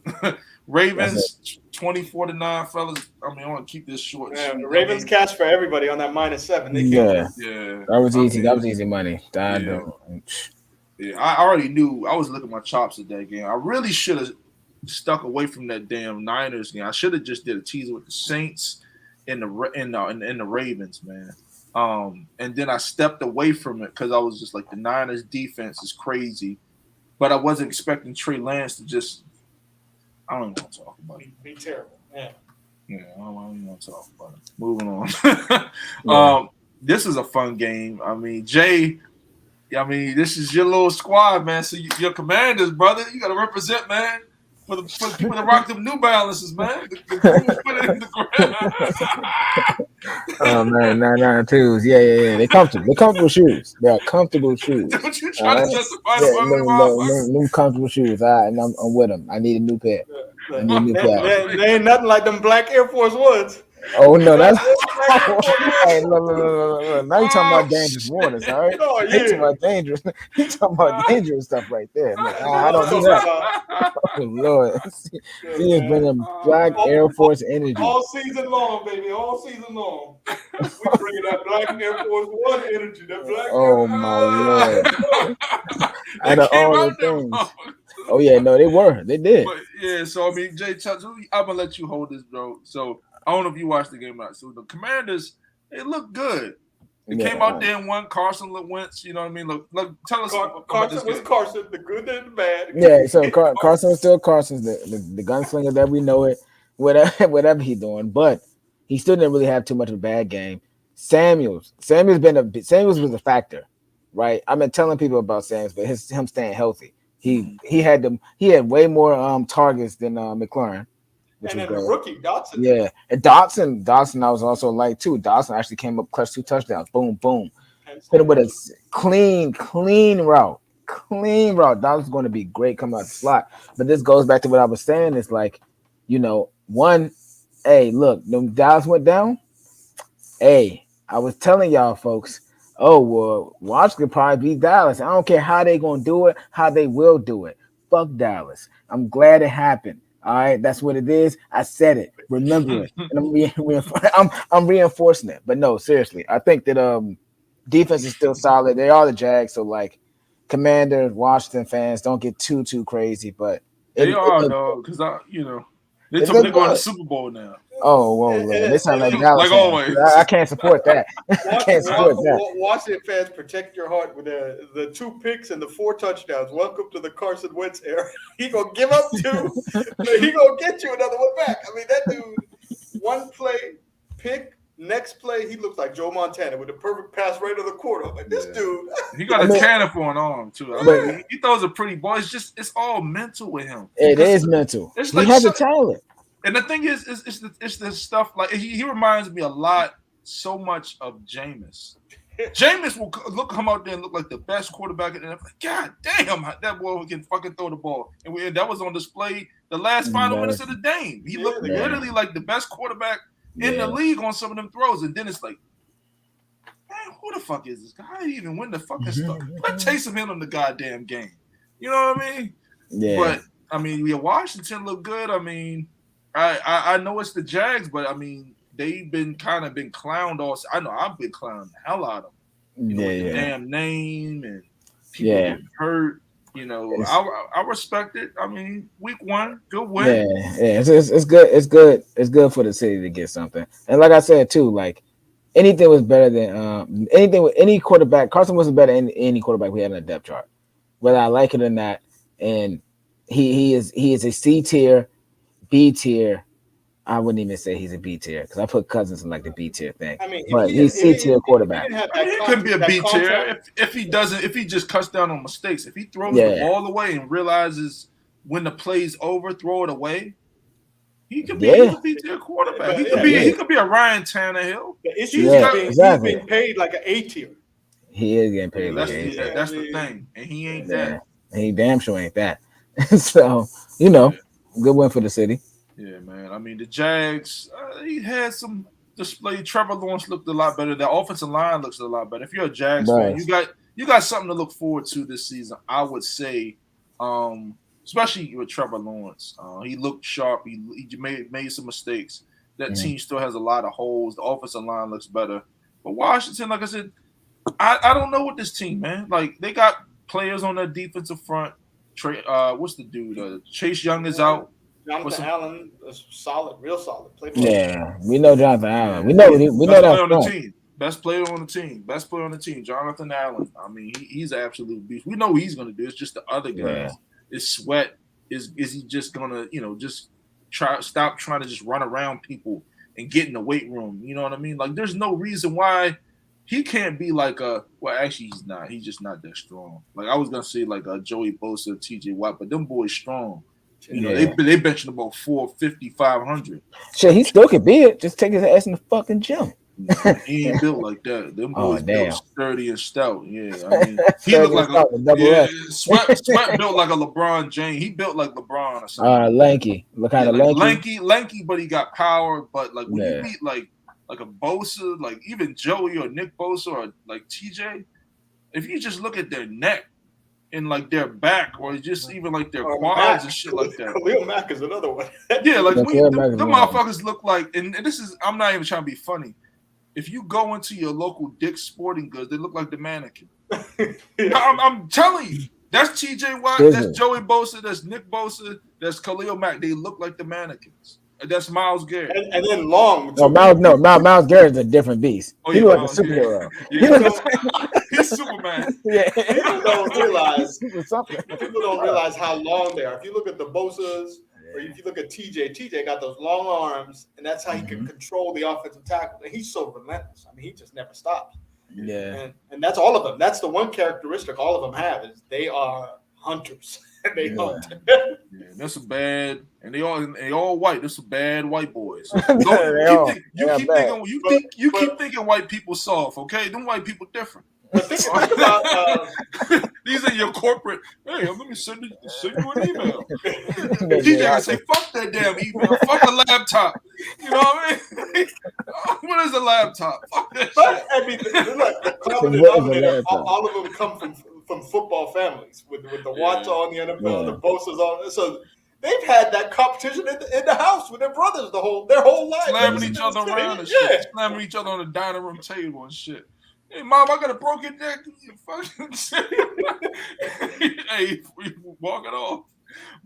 Ravens, 24-9, fellas. I mean, I want to keep this short. Yeah, the Ravens cash for everybody on that -7. Yeah. That was easy. That was easy money. I already knew. I was licking my chops at that game. I really should have stuck away from that damn Niners game. I should have just did a teaser with the Saints and the Ravens, man. And then I stepped away from it because I was just like, the Niners defense is crazy, but I wasn't expecting Trey Lance to just, I don't even want to talk about it. Be terrible. Yeah. Yeah, I don't want to talk about it. Moving on. Yeah. This is a fun game. I mean, Jay. This is your little squad, man. So your commanders, brother, you got to represent, man, for the people that rock them New Balances, man. The cool foot in the ground. Oh man, 992s. Yeah. They're comfortable. They're comfortable shoes. They are comfortable shoes. Don't you All try to right. justify Yeah, them ugly motherfuckers. new comfortable shoes. All right, and I'm with them. I need a new pair. I need a new pair. They ain't nothing like them black Air Force Ones. Oh no, that's Black Air Force Ones. hey, look. Now you talking about dangerous waters, all right? Oh, You yeah. talking about dangerous. You talking about dangerous stuff right there. Look, I don't do that. Oh Lord, he is bringing black Air Force energy. All season long, baby. All season long. We bringing that black Air Force One energy. That black Oh Air Force my Lord! They Out of came all out the there, things. motherfuckers. Oh yeah, no, they were. They did. But yeah, so I mean, Jay Chucks, I'm gonna let you hold this, bro. So I don't know if you watched the game or not. So the Commanders, they look good. They came out there and won. Carson Wentz, you know what I mean? Look, tell us about this game. Carson, the good and the bad. Yeah, so Carson was still Carson's the gunslinger that we know it, whatever he's doing, but he still didn't really have too much of a bad game. Samuels was a factor, right? I've been telling people about Samuels, but him staying healthy. He had way more targets than McLaurin. And then the rookie Dotson. Yeah, and Dotson, I was also like too. Dotson actually came up clutch 2 touchdowns. Boom, boom. Hit him with a clean route. Dotson's going to be great coming out the slot. But this goes back to what I was saying. It's like, hey, look, them Dallas went down. Hey, I was telling y'all folks, oh well, Washington probably beat Dallas. I don't care how they gonna do it, how they will do it. Fuck Dallas. I'm glad it happened. All right, that's what it is. I said it. Remember it, and I'm reinforcing it. But no, seriously, I think that defense is still solid. They are the Jags, so like Commanders, Washington fans, don't get too crazy. But they are though, because they're going to Super Bowl now. Oh, whoa, they sound like Dallas. Like always. I can't support that. Washington fans, protect your heart with the 2 picks and the 4 touchdowns. Welcome to the Carson Wentz era. He gonna give up 2, but he gonna get you another one back. I mean, that dude, one play, pick, next play, he looks like Joe Montana with the perfect pass right of the quarter. Like this dude, he got a cannon for an arm too. He throws a pretty ball. It's all mental with him. It is mental. He has a talent. And the thing is, it's the stuff like he reminds me a lot, so much of Jameis. Jameis will come out there and look like the best quarterback, and like, God damn, that boy can fucking throw the ball. And that was on display the last final minutes of the game. He looked literally like the best quarterback in the league on some of them throws, and then it's like, man, who the fuck is this guy? How do you even win the fucking stuff? Let Taysom hit him the goddamn game. You know what I mean? Yeah. But I mean, Washington look good. I mean. I know it's the Jags, but I mean they've been clowned also. I know I've been clowned the hell out of them. With the damn name and people getting hurt. I respect it. I mean, week 1, good win. Yeah, it's good. It's good. It's good for the city to get something. And like I said too, like anything was better than anything with any quarterback. Carson wasn't better than any quarterback we had in the depth chart, whether I like it or not. And he is a C tier. B tier, I wouldn't even say he's a B tier because I put Cousins in like the B tier thing. I mean, but he's C tier quarterback. He could be a B tier if he just cuts down on mistakes. If he throws the ball away and realizes when the play's over, throw it away. He could be a B tier quarterback. He could be a Ryan Tannehill. The issue is he's being paid like an A tier. He is getting paid like an A tier. That's the thing, and he ain't that. He damn sure ain't that. So good win for the city. Yeah, man. I mean, the Jags, he had some display. Trevor Lawrence looked a lot better. The offensive line looks a lot better. If you're a Jags fan, you got something to look forward to this season, I would say, especially with Trevor Lawrence. He looked sharp. He made some mistakes. That team still has a lot of holes. The offensive line looks better. But Washington, like I said, I don't know what this team, man. Like, they got players on their defensive front. What's the dude? Chase Young is out. Jonathan Allen is solid, real solid. Yeah, we know Jonathan Allen. We know that on the team. Best player on the team. Jonathan Allen. I mean, he's an absolute beast. We know what he's going to do. It's just the other guys. Is Sweat. Is he just going to just stop trying to just run around people and get in the weight room. You know what I mean? Like, there's no reason why he can't be like a. Well, actually, he's not. He's just not that strong. Like I was gonna say, like a Joey Bosa, T.J. Watt, but them boys strong. You know, they benching about 450, 500. Shit, he still could be it. Just take his ass in the fucking gym. He ain't built like that. Them boys damn. built sturdy and stout. Yeah, I mean, he looked like Sweat built like a LeBron James. He built like LeBron or something. Lanky, kind of lanky, but he got power. But like when you beat like a Bosa, like even Joey or Nick Bosa or like TJ, if you just look at their neck and like their back or just even like their quads and shit like that. Khalil Mack is another one. Yeah, like the motherfuckers look like, and this is, I'm not even trying to be funny. If you go into your local Dick's Sporting Goods, they look like the mannequin. I'm telling you, that's TJ Watt, that's Joey Bosa, that's Nick Bosa, that's Khalil Mack. They look like the mannequins. And that's Myles Garrett. And then long. Myles Garrett's a different beast. He looks like a superhero. He's Superman. Yeah. People don't realize how long they are. If you look at the Bosas, or if you look at TJ got those long arms, and that's how he can control the offensive tackle. And he's so relentless. I mean, he just never stops. Yeah. And that's all of them. That's the one characteristic all of them have is they are hunters. They hunt. Yeah, that's a bad, and they all white. That's some bad white boys. You keep thinking white people soft, okay? Them white people different. Think about, these are your corporate. Hey, let me send you an email. DJ, I say, fuck that damn email. Fuck a laptop. You know what I mean? What is a laptop? Fuck that shit. I mean, look, the common denominator, all of them come from football families with the Watts on the NFL, the Bosa's on. So they've had that competition in the house with their brothers their whole life. Slamming each other around and shit. Slamming each other on the dining room table and shit. Hey, Mom, I got a broken neck. You fucking hey, walk it off.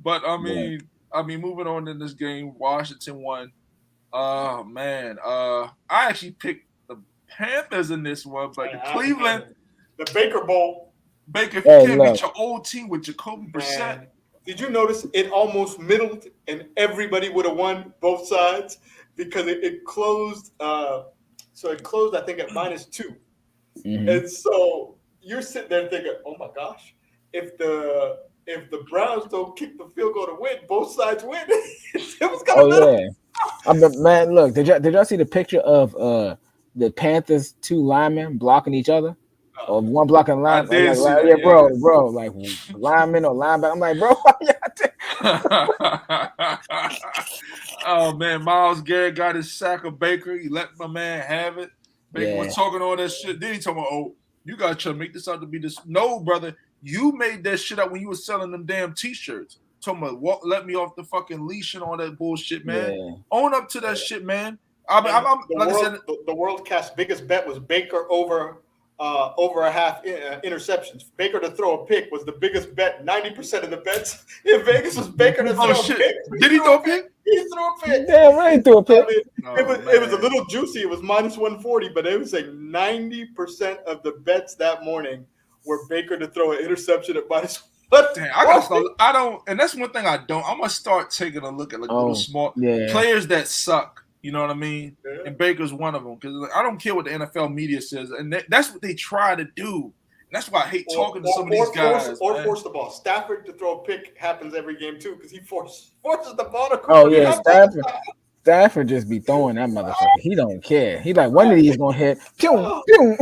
But I mean, moving on in this game, Washington won. Oh man, I actually picked the Panthers in this one, but Cleveland, the Baker Bowl. Baker, if you can't beat your old team with Jacoby Brissett. Did you notice it almost middled and everybody would have won both sides because it closed? So it closed, I think, at -2. Mm-hmm. And so you're sitting there thinking, oh my gosh, if the Browns don't kick the field goal to win, both sides win. It was man, look, did y'all see the picture of the Panthers 2 linemen blocking each other? Or one blocking line? Bro, like lineman or linebacker. I'm like, bro, oh man, Myles Garrett got his sack of Baker. He let my man have it. Baker was talking all that shit. Then he talking about, oh, you gotta try to make this out to be this. No, brother, you made that shit up when you were selling them damn t-shirts. Talking about let me off the fucking leash and all that bullshit, man. Yeah. Own up to that shit, man. The WorldCast's biggest bet was Baker over a half interceptions. Baker to throw a pick was the biggest bet. 90% of the bets in Vegas was Baker to throw a pick. Did he throw a pick? He threw a pick. Damn right, he threw a pick. I mean, it was a little juicy. It was -140, but it was like 90% of the bets that morning were Baker to throw an interception at -1. Damn, I don't, and that's one thing I don't. I'm gonna start taking a look at little small players that suck. You know what I mean? Yeah. And Baker's one of them because I don't care what the NFL media says, and that's what they try to do. And that's why I hate talking to some of these guys. Force the ball. Stafford to throw a pick happens every game too because he forces the ball to. Oh yeah, Stafford just be throwing that motherfucker. He don't care. He like one of these gonna hit. Pew, pew.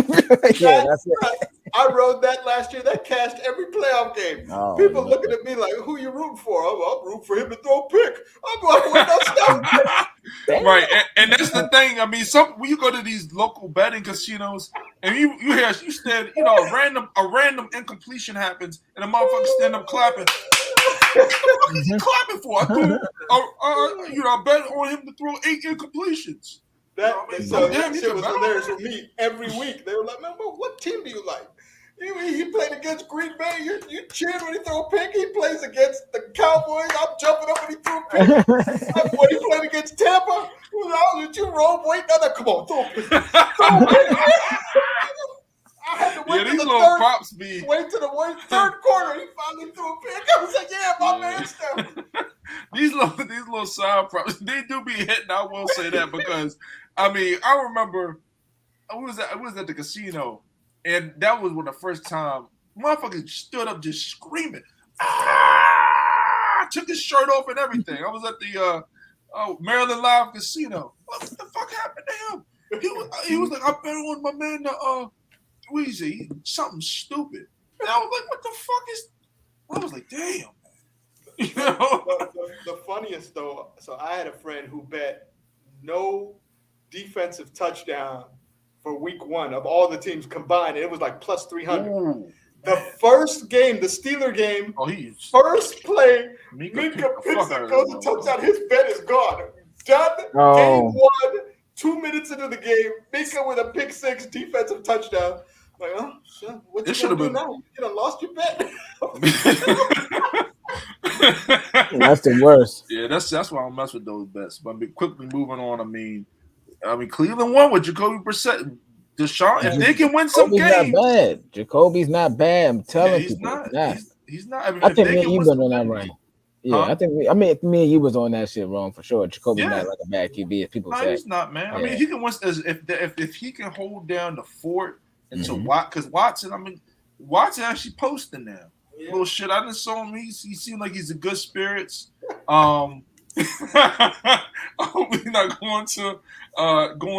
Yeah, that's it. I rode that last year. That cashed every playoff game. People looking at me like, "Who you rooting for?" I'm rooting for him to throw a pick. I'm going with no stuff. Right, and that's the thing. I mean, when you go to these local betting casinos and you stand, a random incompletion happens, and the motherfucker stand up clapping. What is he clapping for? I bet on him to throw 8 incompletions. That shit was hilarious for me every week. They were like, "Man, what team do you like?" He played against Green Bay. You cheering when he threw a pick. He plays against the Cowboys. I'm jumping up when he threw a pick. When he played against Tampa, you roll, wait, come on, throw a pick. I I had to wait Yeah, to these the little third. props be. Wait to the third quarter. He finally threw a pick. I was like, "Yeah, my man, Steph." These little side props, they do be hitting. I will say that because I mean I remember I was at the casino, and that was when the first time motherfucker stood up just screaming. Ah! Took his shirt off and everything. I was at the Maryland Live Casino. What the fuck happened to him? He was like, I bet on my man Weezy, something stupid. And I was like, what the fuck is? I was like, damn. You know? The funniest though, so I had a friend who bet no defensive touchdown for week 1 of all the teams combined. And it was like plus 300. Ooh, the first game, the Steeler game, first play, Minka picks it, goes to touchdown. His bet is gone. Done. Game 1, 2 minutes into the game, Minka with a pick 6 defensive touchdown. Like, oh, shit, what you gonna do now? You done lost your bet. That's the worst. Yeah, that's why I don't mess with those bets. But quickly moving on. I mean, Cleveland won with Jacoby Brissett, Deshaun. If they can win some games, not bad. Jacoby's not bad. I'm telling you, he's not. I mean, I think me and you been on that right. Yeah, huh? I think me and you was on that shit wrong for sure. Jacoby's not like a bad QB, as people say. He's not, man. Yeah. I mean, he can win if he can hold down the fort until because Watson. I mean, Watson actually posting now. Yeah. Little shit. I just saw him. He seemed like he's in good spirits. I hope he's not going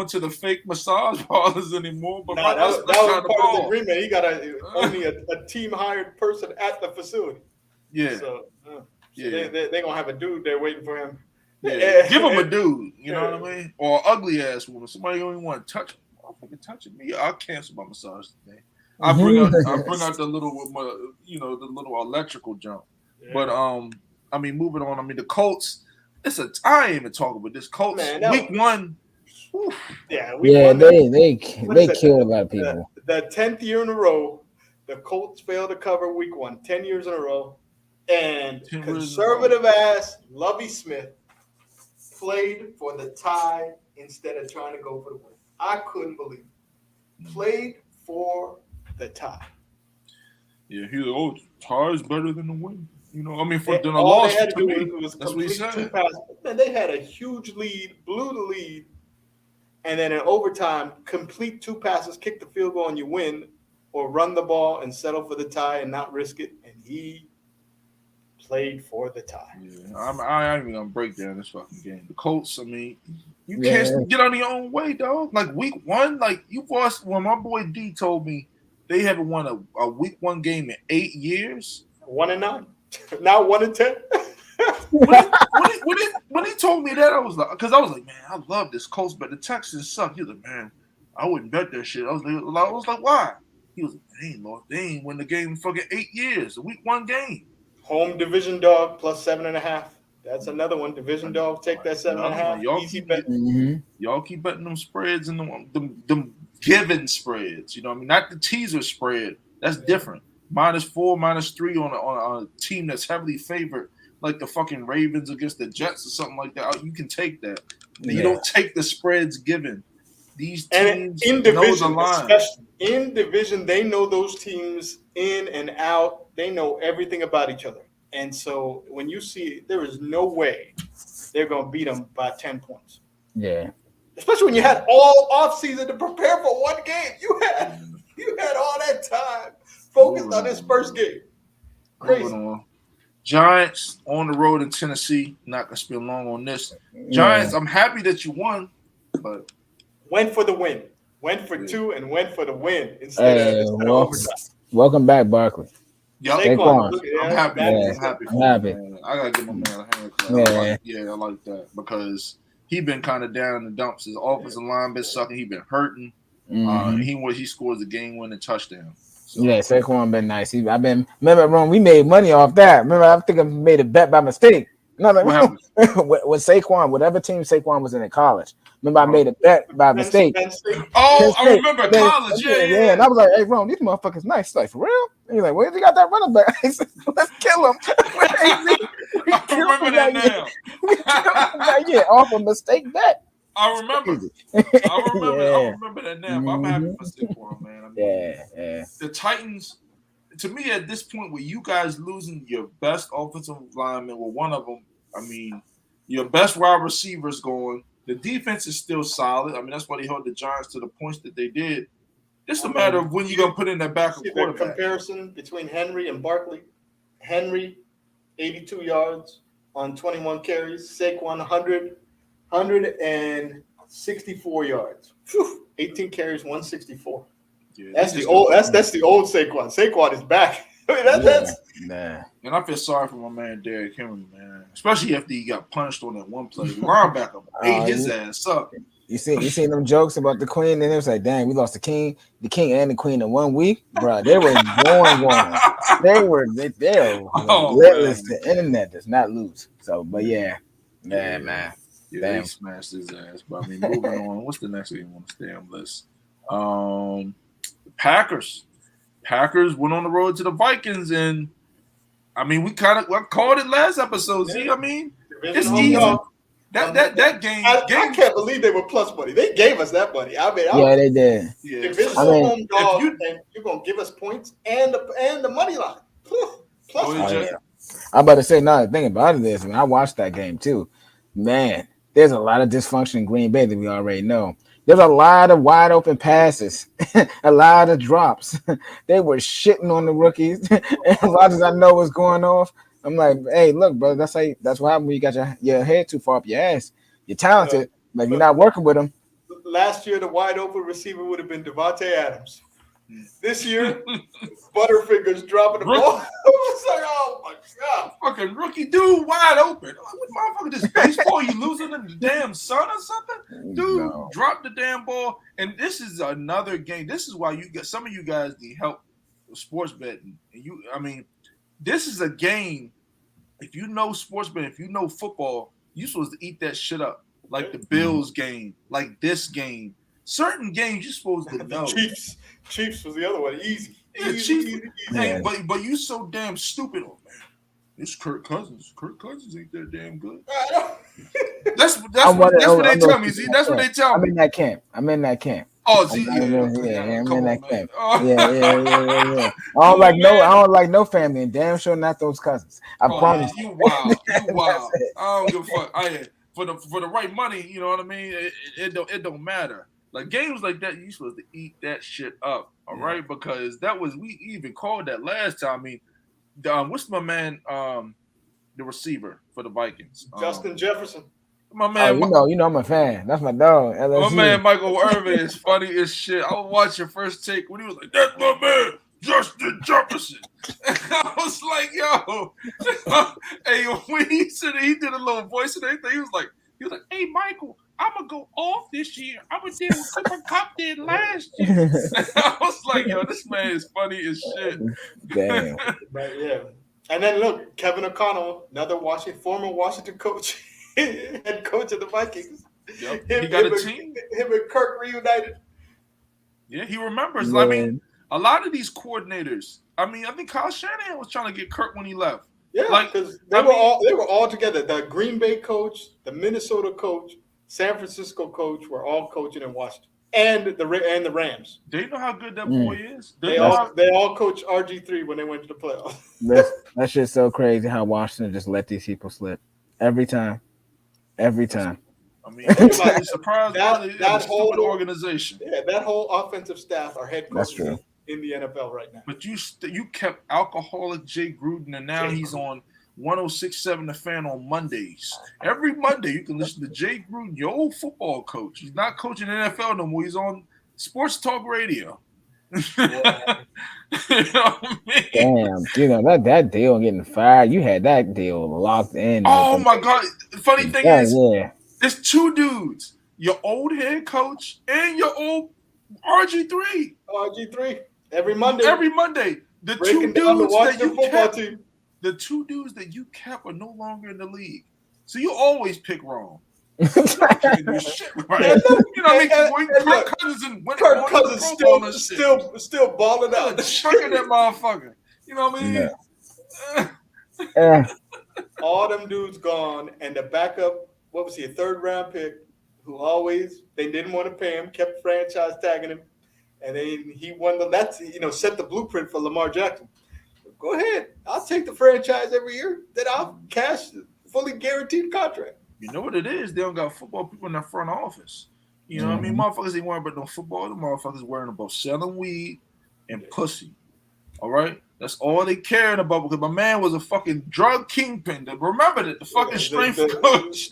to the fake massage parlors anymore. But that was part of the agreement. He got only a team hired person at the facility. Yeah. So they're gonna have a dude there waiting for him. Yeah. Give him a dude. You know what I mean? Or ugly ass woman. Somebody don't even want to touch him. Fucking touching me. I'll cancel my massage today. I bring out the little, the little electrical jump. Yeah. But I mean, moving on. I mean, the Colts. I ain't even talking about this. Colts week 1. They killed a lot of people. The 10th year in a row, the Colts failed to cover week 1. 10 years in a row, and conservative ass Lovie Smith played for the tie instead of trying to go for the win. I couldn't believe it. Played for the tie. Yeah, he was tie is better than the win. You know, I mean, than a all loss. They had to do was complete 2 passes. Man, they had a huge lead, blew the lead, and then in overtime, complete 2 passes, kick the field goal, and you win, or run the ball and settle for the tie and not risk it. And he played for the tie. Yeah, I ain't even gonna break down this fucking game. The Colts, I mean, you can't get on your own way, dog. Like week 1, like you lost. When my boy D told me they haven't won a week 1 game in 8 years. 1-9. Now 1-10. when he told me that, I was like, man, I love this Colts, but the Texans suck. He was like, man, I wouldn't bet that shit. I was like, why? He was like, they ain't win the game in fucking 8 years. A week 1 game. Home division dog plus 7.5. That's another one. Division dog, take that 7.5. Easy bet. Y'all keep betting them spreads and them given spreads. You know what I mean? Not the teaser spread. That's different. -4, -3 on a team that's heavily favored, like the fucking Ravens against the Jets or something like that. You can take that. You don't take the spreads given. These teams in division, especially in division, they know those teams in and out. They know everything about each other. And so when you see, there is no way they're going to beat them by 10 points. Yeah. Especially when you had all offseason to prepare for 1 game. You had all that time focused on this first game. Crazy. Giants on the road in Tennessee. Not going to spend long on this. Giants, I'm happy that you won, but went for the win. Went for 2 and went for the win instead of overtime. Welcome back, Barkley. Yep. I'm happy. I'm happy. I gotta give my man a hand. I like that because he been kind of down in the dumps. His offensive line been sucking. He been hurting. He scores a game-winning touchdown. So. Yeah, Saquon been nice. Remember, Ron, we made money off that. Remember, I think I made a bet by mistake. No, with Saquon, whatever team Saquon was in college. Remember, I made a bet by mistake. I remember college. Yeah. And I was like, "Hey, Ron, these motherfuckers nice." He's like, "For real?" And he's like, "Where's he got that running back?" I said, "Let's kill him." I remember that now. Off a mistake bet. I remember. Crazy. I remember. Yeah. I remember that now. But I'm happy Mhm. for Saquon, man. I mean, Yeah. the Titans. To me, at this point, with you guys losing your best offensive lineman, well, one of them, I mean, your best wide receivers going. The defense is still solid. I mean, that's why they held the Giants to the points that they did. It's a matter of when you're gonna put in that backup See the quarterback. comparison between Henry and Barkley. Henry, 82 yards on 21 carries. Saquon, 164 yards. Whew, 18 carries, 164. Yeah, That's the old. That's the old Saquon. Saquon is back. I mean, that's Nah. And I feel sorry for my man Derrick Henry, man. Especially after he got punished on that one play. The linebacker ate his ass up. You seen them jokes about the queen, and it was like, dang, we lost the king and the queen in 1 week, bro. They were going. They were relentless. Man. The internet does not lose. So, but yeah, man. Yeah, Damn. they smashed his ass. But I mean, moving on. What's the next thing you want to stay on the list? Packers. Packers went on the road to the Vikings, and I mean, we called it last episode. See, I mean, it's easy. That game. I can't believe they were plus money. They gave us that money. I mean, They did. Yeah, if it's home dog, and you're gonna give us points and the money line. Plus money. I'm about to say, no, the thing about it is, I mean, I watched that game too. Man, there's a lot of dysfunction in Green Bay that we already know. There's a lot of wide open passes, a lot of drops. They were shitting on the rookies. As long as I know what's going on, I'm like, hey, look, bro, that's what happens when you got your head too far up your ass. You're talented, but you're not working with them. Last year, the wide open receiver would have been Devontae Adams. This year, Butterfingers dropping the ball. It's like, oh my god, fucking rookie dude wide open. What motherfucker? This baseball? You losing in the damn sun or something? Dude, drop the damn ball. And this is another game. This is why you get some of you guys need help with sports betting. And this is a game. If you know sports betting, if you know football, you're supposed to eat that shit up. Like the Bills game, like this game. Certain games you're supposed to know. Chiefs was the other one. Easy. Easy. Hey, but you so damn stupid. Oh man, it's Kirk Cousins. Kirk Cousins ain't that damn good. That's what they tell me. See, that's what they tell me. I'm in that camp. Oh, see, I'm in that camp. Yeah. I don't like no family, and damn sure not those cousins. I promise. You wild. I don't give a fuck. For the right money, you know what I mean. It don't matter. Like games like that, you supposed to eat that shit up, all right? Because we even called that last time. I mean, what's my man, the receiver for the Vikings, Justin Jefferson. My man, I'm a fan. That's my dog. LSU. My man Michael Irvin is funny as shit. I was watching First Take when he was like, "That's my man, Justin Jefferson." I was like, "Yo," hey, when he did a little voice and everything. He was like, "Hey, Michael, I'm gonna go off this year. I'm gonna do what Cooper Cup did last year." I was like, "Yo, this man is funny as shit." Damn. But yeah, and then look, Kevin O'Connell, another former Washington coach, head coach of the Vikings. Yep. He got a team. Him and Kirk reunited. Yeah, he remembers. Yeah. I mean, a lot of these coordinators. I mean, I think Kyle Shanahan was trying to get Kirk when he left. Yeah, because they were all together. The Green Bay coach, the Minnesota coach, San Francisco coach were all coaching in Washington, and the Rams. They know how good that boy is. They all coached RG3 when they went to the playoffs. That shit's so crazy how Washington just let these people slip every time. I mean, everybody's surprised by that whole organization. Yeah, that whole offensive staff are head coaches in the NFL right now. But you kept alcoholic Jay Gruden, and now he's on 106.7 The Fan on Mondays. Every Monday you can listen to Jay Gruden, your old football coach. He's not coaching the NFL no more. He's on Sports Talk Radio. Yeah. You know what I mean? Damn, that deal getting fired. You had that deal locked in. Oh my God! The funny thing is, it's two dudes: your old head coach and your old RG3. RG3 every Monday. The two dudes that you kept are no longer in the league, so you always pick wrong. You can't do shit right. You know what I mean? Kirk Cousins still balling out, chucking that motherfucker. You know what I mean? All them dudes gone, and the backup. What was he? A third round pick who always they didn't want to pay him, kept franchise tagging him, and then he won the that's set the blueprint for Lamar Jackson. Go ahead, I'll take the franchise every year. Then I'll cash fully guaranteed contract. You know what it is? They don't got football people in their front office. You know what I mean? Motherfuckers ain't worrying about no football. The motherfuckers worrying about selling weed and pussy. All right? That's all they caring about because my man was a fucking drug kingpin. Remember that the fucking strength coach.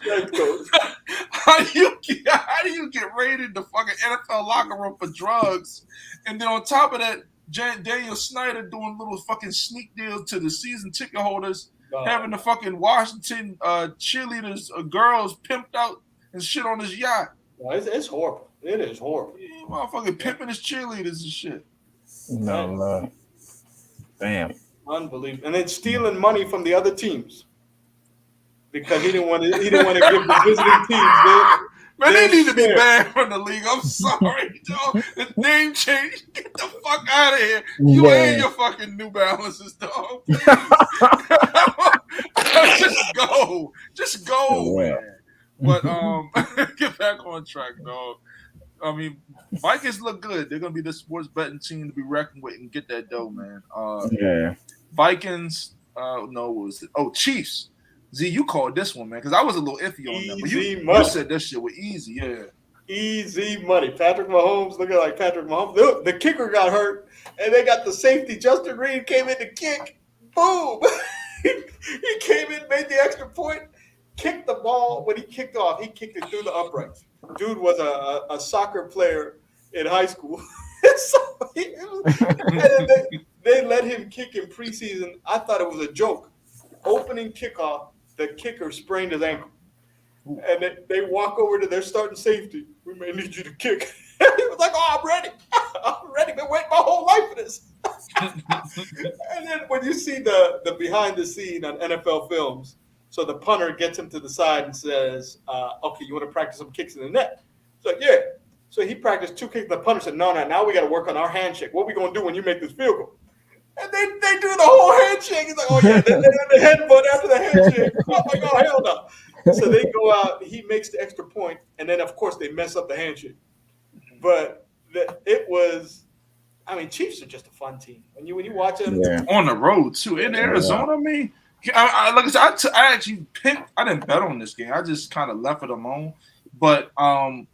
How do you get raided in the fucking NFL locker room for drugs? And then on top of that, Daniel Snyder doing little fucking sneak deals to the season ticket holders, having the fucking Washington cheerleaders, girls pimped out and shit on his yacht. It's horrible. It is horrible. Yeah, motherfucking pimping his cheerleaders and shit. No, damn. Unbelievable. And then stealing money from the other teams because he didn't want to give the visiting teams. Man, they need to be banned from the league. I'm sorry, dog. The name change. Get the fuck out of here. You and your fucking New Balances, dog. Just go, man. But get back on track, dog. I mean, Vikings look good. They're gonna be the sports betting team to be reckoned with and get that dough, man. Vikings. No, what was it? Oh, Chiefs. Z, you called this one, man, because I was a little iffy on that. But you said this shit was easy, yeah. Easy money. Patrick Mahomes looking like Patrick Mahomes. Look, the kicker got hurt, and they got the safety. Justin Reed came in to kick. Boom! He came in, made the extra point, kicked the ball. When he kicked off, he kicked it through the uprights. Dude was a soccer player in high school. They let him kick in preseason. I thought it was a joke. Opening kickoff, the kicker sprained his ankle. And they walk over to their starting safety. We may need you to kick. He was like, oh, I'm ready. I'm ready. Been waiting my whole life for this. And then when you see the behind the scene on NFL films, so the punter gets him to the side and says, okay, you want to practice some kicks in the net? He's like, yeah. So he practiced 2 kicks. The punter said, no, now we got to work on our handshake. What are we going to do when you make this field goal? And they do the whole handshake. He's like, oh, yeah. Then the headbutt after the handshake. I'm like, oh, hell no. So they go out. He makes the extra point. And then, of course, they mess up the handshake. But it was, I mean, Chiefs are just a fun team. When you watch them. Yeah. On the road, too. In Arizona, I mean. Like I said, I actually picked. I didn't bet on this game. I just kind of left it alone. But I mean,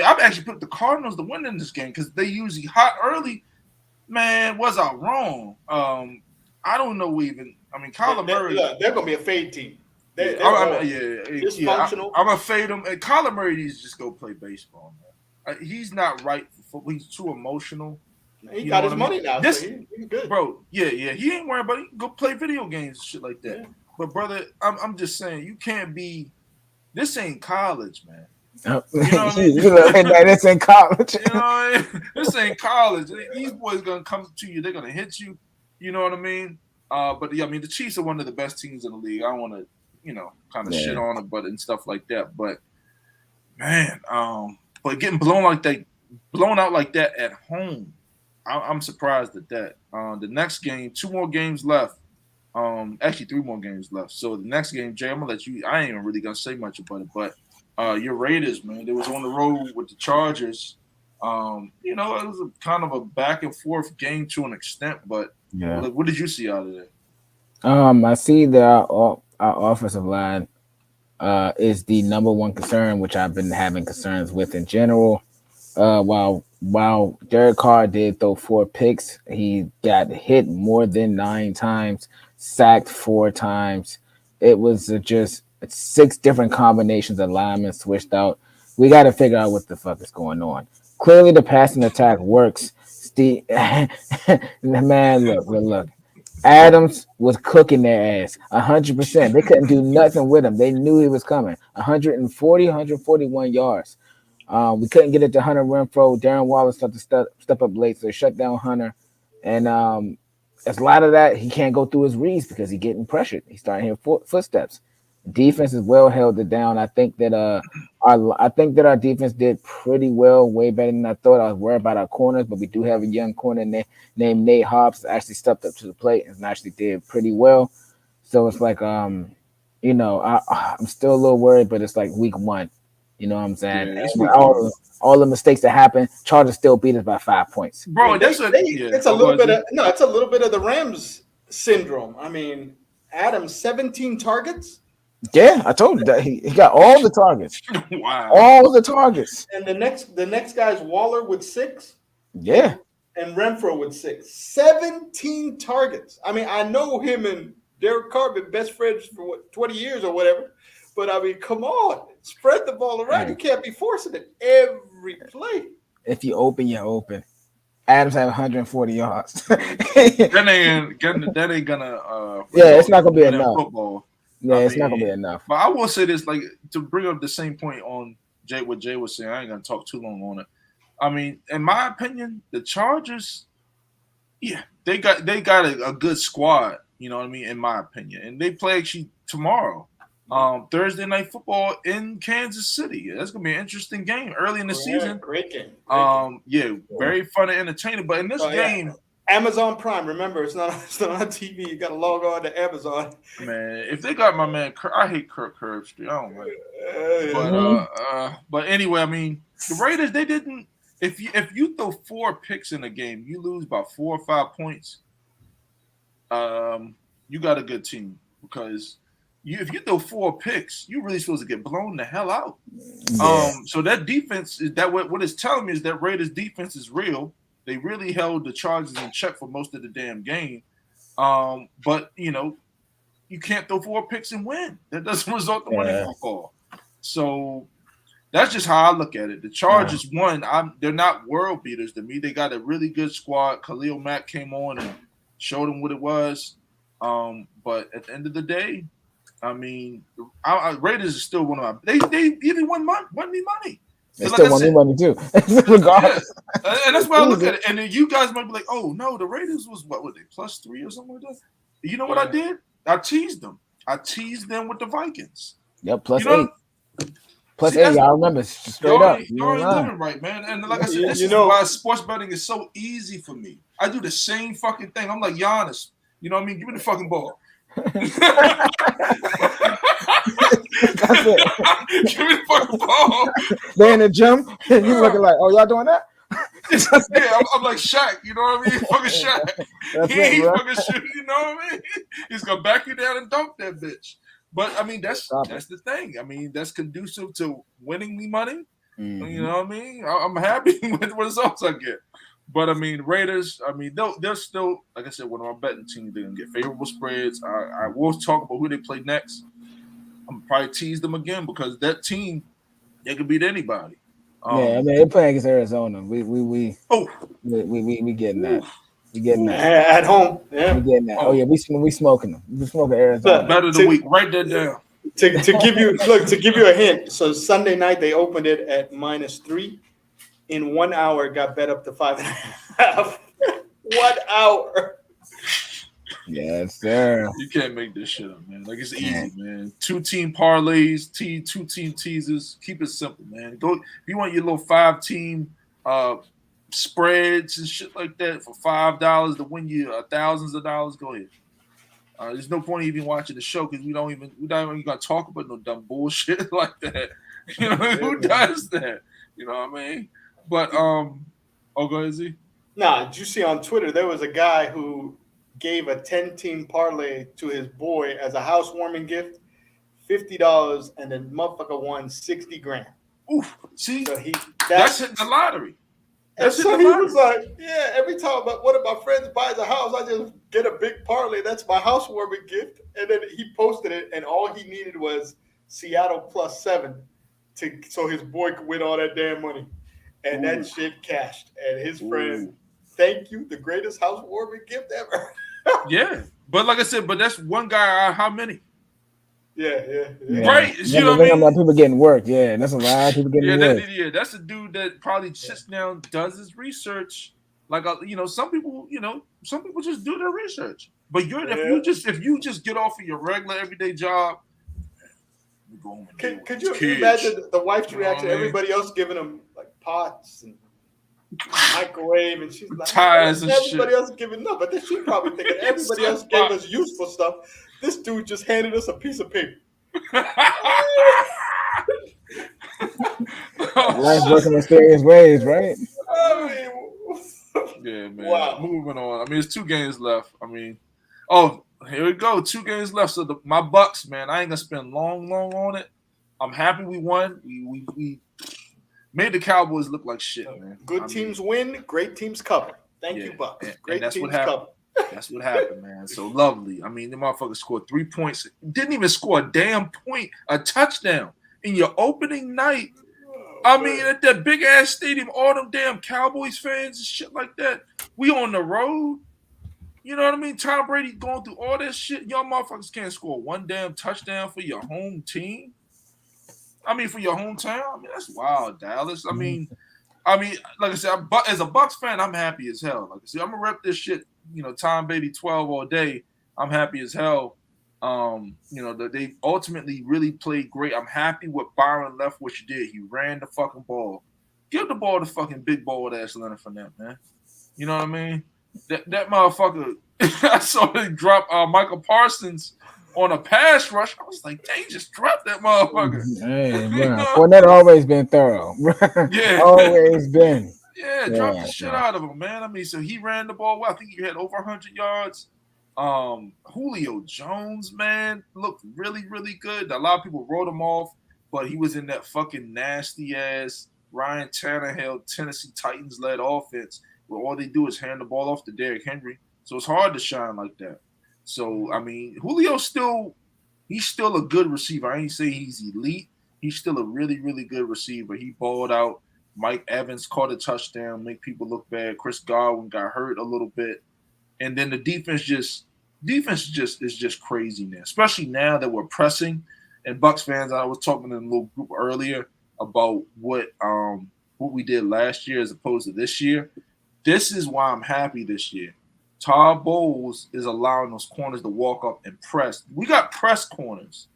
I've actually put the Cardinals to win in this game because they usually hot early. Man, was I wrong? I don't know even. I mean, Kyler Murray. They're gonna be a fade team. They're dysfunctional. I'm gonna fade them. And Kyler Murray needs to just go play baseball, man. He's not right for football. He's too emotional. He got his money now. So he's good, bro. Yeah. He ain't worried about it. He can go play video games and shit like that. Yeah. But brother, I'm just saying you can't be. This ain't college, man. You know what I mean? This ain't college. You know what I mean? This ain't college. These boys gonna come to you. They're gonna hit you. You know what I mean? But yeah, I mean the Chiefs are one of the best teams in the league. I don't want to, kind of shit on it, but and stuff like that. But man, but getting blown out like that at home. I'm surprised at that. The next game, 2 more games left. Actually 3 more games left. So the next game, Jay, I'm gonna let you. I ain't even really gonna say much about it, but your Raiders, man, they was on the road with the Chargers. It was a kind of a back and forth game to an extent, but what did you see out of that? I see that our offensive line is the number one concern, which I've been having concerns with in general. While Derek Carr did throw 4 picks, he got hit more than 9 times, sacked 4 times. It was just 6 different combinations of linemen switched out. We got to figure out what the fuck is going on. Clearly, the passing attack works. Steve, man, look. Adams was cooking their ass 100%. They couldn't do nothing with him. They knew he was coming. 141 yards. We couldn't get it to Hunter Renfrow. Darren Waller started to step up late, so they shut down Hunter. And as a lot of that, he can't go through his reads because he's getting pressured. He's starting hearing footsteps. Defense is well held it down. I think that our defense did pretty well, way better than I thought. I was worried about our corners, but we do have a young corner named Nate Hobbs that actually stepped up to the plate and actually did pretty well. So it's like, I'm still a little worried, but it's like week 1. You know what I'm saying? Yeah, it's And ridiculous. all the mistakes that happen, Chargers still beat us by 5 points. Bro, that's what. Yeah, it's a little bit of it's a little bit of the Rams syndrome. I mean, Adams 17 targets, Yeah, I told you that he got all the targets, wow. all the targets. and the next guy's Waller with 6. Yeah, And Renfro with 6. 17 targets. I mean, I know him and Derek Carr been best friends for 20 years or whatever. But I mean, come on, spread the ball around. You can't be forcing it every play. if you open, you're open. Adams had 140 yards. That ain't gonna. Yeah, it's not gonna be in enough. Football. Yeah, I it's not mean, gonna be enough. But I will say this, like, to bring up the same point on what Jay was saying. I ain't gonna talk too long on it. I mean, in my opinion, the Chargers, yeah, they got a good squad. You know what I mean? In my opinion, and they play actually tomorrow, Thursday night football in Kansas City. That's gonna be an interesting game early in the season. Great game. Yeah, very fun and entertaining. But in this game, Amazon Prime. Remember, it's not on TV. You got to log on to Amazon. man, if they got my man, I hate Kirk Herbstreit. I don't like it. But anyway, I mean, the Raiders, they didn't. If you throw 4 picks in a game, you lose by 4 or 5 points. You got a good team because if you throw 4 picks, you're really supposed to get blown the hell out. Yeah. So that defense is that what it's telling me is that Raiders defense is real. They really held the Chargers in check for most of the damn game. But you can't throw 4 picks and win. That doesn't result in winning football. So that's just how I look at it. The Chargers won. They're not world beaters to me. They got a really good squad. Khalil Mack came on and showed them what it was. But at the end of the day, I mean, Raiders is still one of my. They even won me money. They still want me money too, regardless. Yeah. And that's why I look at it. And then you guys might be like, "Oh no, the Raiders was what were they +3 or something like that?" You know what I did? I teased them. I teased them with the Vikings. Yep, +8. +8, y'all remember straight up. You're living right, man. And like I said, this is why sports betting is so easy for me. I do the same fucking thing. I'm like Giannis. You know what I mean? Give me the fucking ball. That's it. Give me the fucking ball. They in the gym. You looking like, oh, y'all doing that? Yeah, I'm like Shaq. You know what I mean? Fucking Shaq. He fucking shoot. You know what I mean? He's gonna back you down and dunk that bitch. But I mean, that's the thing. I mean, that's conducive to winning me money. Mm-hmm. You know what I mean? I'm happy with the results I get. But I mean, Raiders. I mean, they're still, like I said, one of my betting teams. They're gonna get favorable spreads. I will talk about who they play next. I'm gonna probably tease them again because that team, they can beat anybody. Yeah, I mean, they're playing against Arizona. We getting that. We getting that at home. Yeah, we getting that. Oh yeah, we smoking them. We smoking Arizona. Better of the week. Write that down. To give you a hint. So Sunday night they opened it at -3. In 1 hour, it got bet up to 5.5. 1 hour. Yes, sir. You can't make this shit up, man. Like, it's easy, man. 2-team parlays, 2-team teasers. Keep it simple, man. Go if you want your little 5-team spreads and shit like that for $5 to win you thousands of dollars. Go ahead. There's no point even watching the show because we're not even gonna talk about no dumb bullshit like that. You know who does that? You know what I mean? But go ahead, Z. Nah, did you see on Twitter there was a guy who gave a 10-team parlay to his boy as a housewarming gift, $50, and then motherfucker won $60,000. Oof, see, so that's hitting the lottery. And so he was like, yeah, every time one of my friends buys a house, I just get a big parlay. That's my housewarming gift. And then he posted it, and all he needed was Seattle +7 so his boy could win all that damn money. And that shit cashed. And his friend, thank you, the greatest housewarming gift ever. Yeah. But like I said, that's one guy out of how many? Yeah. Right. You know what I mean? A lot of people getting work. Yeah, that's a lot of people getting work. That's a dude that probably sits down, does his research. Like some people just do their research. But if you just get off of your regular everyday job, could you imagine the wife's reaction? Everybody else giving them like pots and microwave, and she's like, ties and everybody shit. else giving no, but then she probably thinking everybody else gave us useful stuff. This dude just handed us a piece of paper. Life working mysterious ways, right? I Yeah, mean, man. wow. Moving on. I mean, it's 2 games left. I mean, oh, here we go. 2 games left. So my Bucks, man, I ain't gonna spend long on it. I'm happy we won. We made the Cowboys look like shit, man. Good teams win, great teams cover. Thank you, Yeah, Bucks. and Great that's what teams happened. cover. That's what happened, man. So lovely. I mean, the motherfucker scored 3 points. Didn't even score a damn point, a touchdown in your opening night. I mean, at that big ass stadium, all them damn Cowboys fans and shit like that. We on the road. You know what I mean? Tom Brady going through all that shit. Y'all motherfuckers can't score one damn touchdown for your home team. I mean, for your hometown. I mean, that's wild, Dallas. I mean, like I said, as a Bucks fan, I'm happy as hell. Like I said, I'm gonna rep this shit. You know, Tom Brady 12 all day. I'm happy as hell. You know, that they ultimately really played great. I'm happy with Byron Leftwich did. He ran the fucking ball. Give the ball to fucking big bald ass Leonard Fournette, man. You know what I mean? That motherfucker. I saw him drop Michael Parsons on a pass rush. I was like, they just dropped that motherfucker. Hey, You bro. know? Fournette always been thorough. Yeah. Always been. Yeah, drop the shit out of him, man. I mean, so he ran the ball well. I think he had over 100 yards. Julio Jones, man, looked really, really good. A lot of people wrote him off, but he was in that fucking nasty ass Ryan Tannehill Tennessee Titans led offense where all they do is hand the ball off to Derrick Henry. So it's hard to shine like that. So I mean, he's still a good receiver. I ain't say he's elite. He's still a really, really good receiver. He balled out. Mike Evans caught a touchdown, make people look bad. Chris Godwin got hurt a little bit. And then the defense is just crazy now, especially now that we're pressing. And Bucks fans, I was talking in a little group earlier about what we did last year as opposed to this year. This is why I'm happy this year. Todd Bowles is allowing those corners to walk up and press. We got press corners.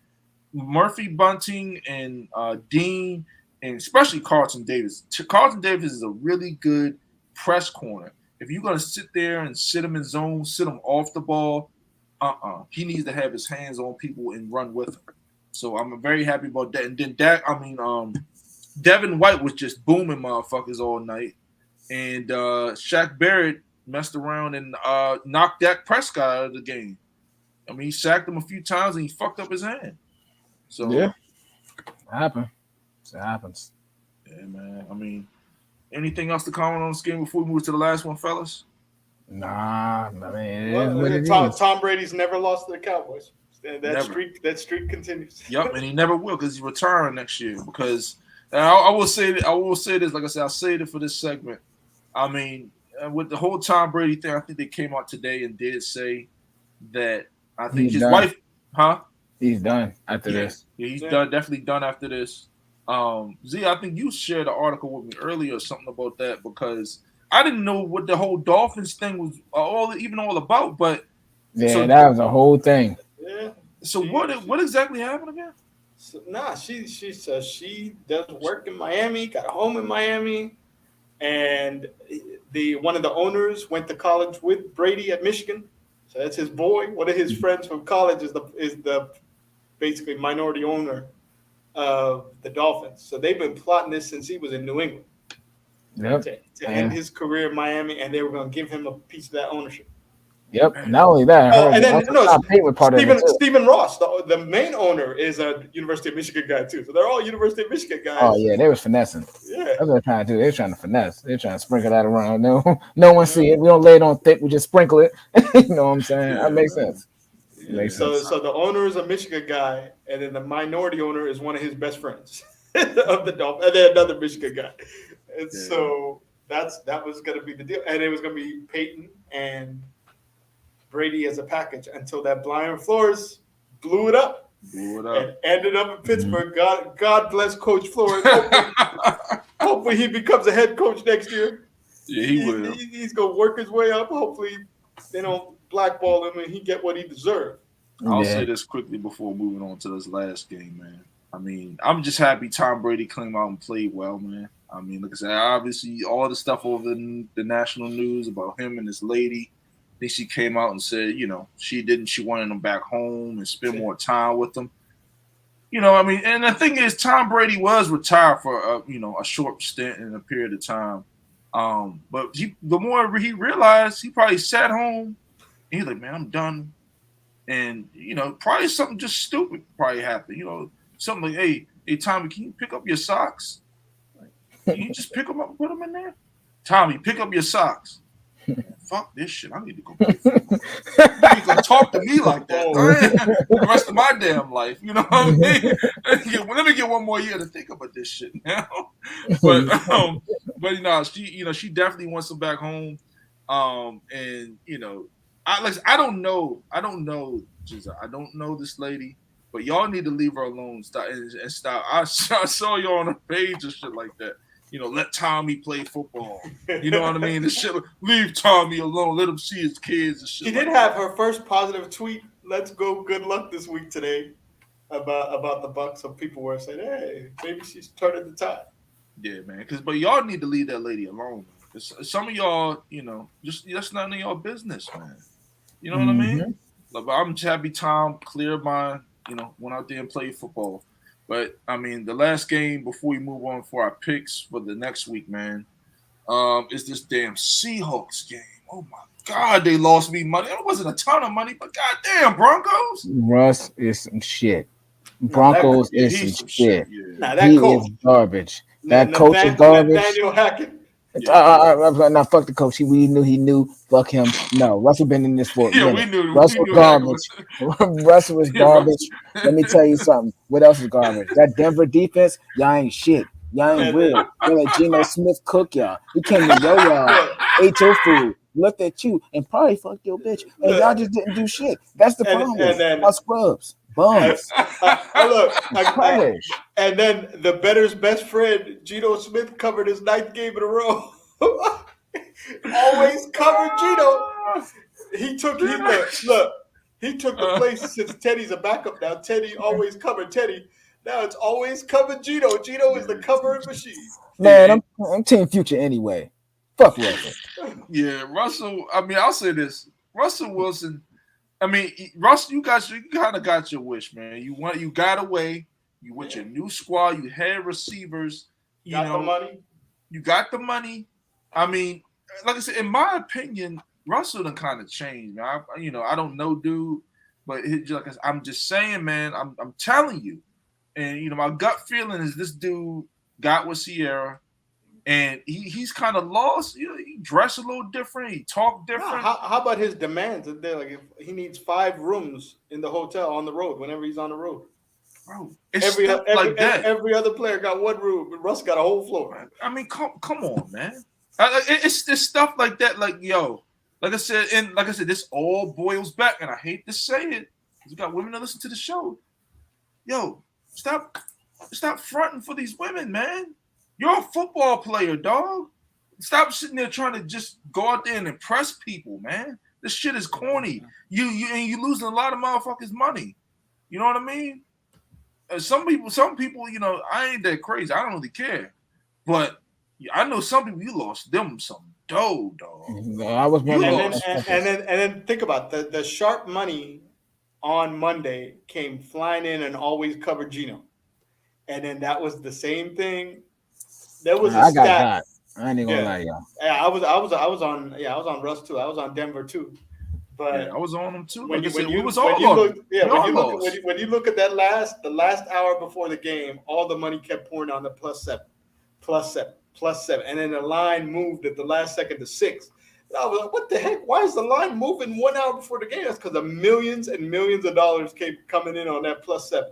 Murphy Bunting and Dean, and especially Carlton Davis. Carlton Davis is a really good press corner. If you're going to sit there and sit him in zone, sit him off the ball, he needs to have his hands on people and run with them. So I'm very happy about that. And then Devin White was just booming motherfuckers all night. And Shaq Barrett messed around and knocked Dak Prescott out of the game. I mean, he sacked him a few times and he fucked up his hand. So yeah, it happens. Yeah, man. I mean, anything else to comment on this game before we move to the last one, fellas? Nah, I mean, Tom Brady's never lost to the Cowboys. That streak continues. Yep, and he never will because he's retiring next year. Because I will say this. Like I said, I'll say it for this segment. I mean, with the whole Tom Brady thing, I think they came out today and did say that I think his wife, he's done after this. Yeah, he's done. Definitely done after this. Z, I think you shared an article with me earlier or something about that because I didn't know what the whole Dolphins thing was all about. But yeah, that was a whole thing. Yeah. So what exactly happened again? So, she says she does work in Miami, got a home in Miami, and one of the owners went to college with Brady at Michigan. So that's his boy. One of his friends from college is the basically minority owner of the Dolphins. So they've been plotting this since he was in New England. Yep. To end his career in Miami, and they were going to give him a piece of that ownership. Yep. Not only that, Stephen Ross, the main owner, is a University of Michigan guy too. So they're all University of Michigan guys. Oh yeah, they was finessing. Yeah, that's what they're trying to do. They're trying to finesse. They're trying to sprinkle that around. No one see it. We don't lay it on thick. We just sprinkle it. You know what I'm saying? That makes sense. So the owner is a Michigan guy, and then the minority owner is one of his best friends of the Dolphins, and then another Michigan guy. And so that was going to be the deal, and it was going to be Peyton and Brady as a package until that Brian Flores blew it up and ended up in Pittsburgh. God bless Coach Flores. Hopefully he becomes a head coach next year. Yeah, he will. He's going to work his way up. Hopefully they don't blackball him and he get what he deserved. I'll say this quickly before moving on to this last game, man. I mean, I'm just happy Tom Brady came out and played well, man. I mean, like I said, obviously all the stuff over in the national news about him and his lady. I think she came out and said, she wanted him back home and spend more time with him. I mean, and the thing is, Tom Brady was retired for a short stint in a period of time. But the more he realized, he probably sat home and he's like, man, I'm done. And probably something just stupid probably happened. Something like, hey, Tommy, can you pick up your socks? Can you just pick them up and put them in there? Tommy, pick up your socks. Fuck this shit. I need to go play football. You ain't gonna talk to me like that the rest of my damn life. You know what I mean? Let me get one more year to think about this shit now. But she definitely wants to back home. And I don't know, Giselle. I don't know this lady, but y'all need to leave her alone. Stop and stop. I saw y'all on a page and shit like that. Let Tommy play football. You know what I mean? The shit, leave Tommy alone. Let him see his kids and shit. She did have her first positive tweet. Let's go. Good luck this week today about the Bucks. Some people were saying, "Hey, maybe she's turning the tide." Yeah, man. But y'all need to leave that lady alone. Some of y'all, just that's none of y'all business, man. You know what I mean? Like, I'm just happy Tom cleared mind. Went out there and played football. But I mean, the last game before we move on for our picks for the next week, man, is this damn Seahawks game. Oh my God, they lost me money. It wasn't a ton of money, but goddamn, Broncos. Russ is some shit. Broncos is some shit. Yeah. Nah, that He coach is garbage. That coach is garbage. Nathaniel Hackett. Now fuck the coach. We knew he knew. Fuck him. No, Russell been in this for a minute. We knew. Russell garbage. Russell was garbage. Let me tell you something. What else is garbage? That Denver defense, y'all ain't shit. Y'all ain't real. Y'all let Geno Smith cook y'all. He came to your yard, ate your food, looked at you, and probably fucked your bitch. And y'all just didn't do shit. That's the problem. Y'all scrubs. Bums. And then the better's best friend, Geno Smith, covered his 9th game in a row. Always covered Geno. He took the place since Teddy's a backup now. Teddy always covered Teddy. Now it's always covered Geno. Geno is the covering machine. Man, I'm Team Future anyway. Fuck Russell. Yeah, Russell. I mean, I'll say this: Russell Wilson. I mean, Russ, you kind of got your wish, man. You got away. You with your new squad. You had receivers. You got the money. I mean, like I said, in my opinion, Russell done kind of changed, man. I don't know, dude, but I'm just saying, man. I'm telling you, and my gut feeling is this dude got with Sierra. And he's kind of lost. He dressed a little different. He talked different. How about his demands? They're like, if he needs 5 rooms in the hotel on the road whenever he's on the road. Bro, every other player got 1 room, but Russ got a whole floor. I mean, come on, man. It's stuff like that. Like, like I said, this all boils back, and I hate to say it. You got women that listen to the show. Yo, stop fronting for these women, man. You're a football player, dog. Stop sitting there trying to just go out there and impress people, man. This shit is corny. You losing a lot of motherfuckers' money. You know what I mean? Some people, I ain't that crazy. I don't really care. But I know some people you lost them some dough, dog. I was one and then think about the sharp money on Monday came flying in and always covered Geno. And then that was the same thing. There was a stat. I ain't gonna lie, y'all. Yeah, I was on Russ too. I was on Denver too. But I was on them too. When you look at that the last hour before the game, all the money kept pouring on the +7, and then the line moved at the last second to 6. And I was like, what the heck? Why is the line moving 1 hour before the game? That's because of millions and millions of dollars kept coming in on that +7.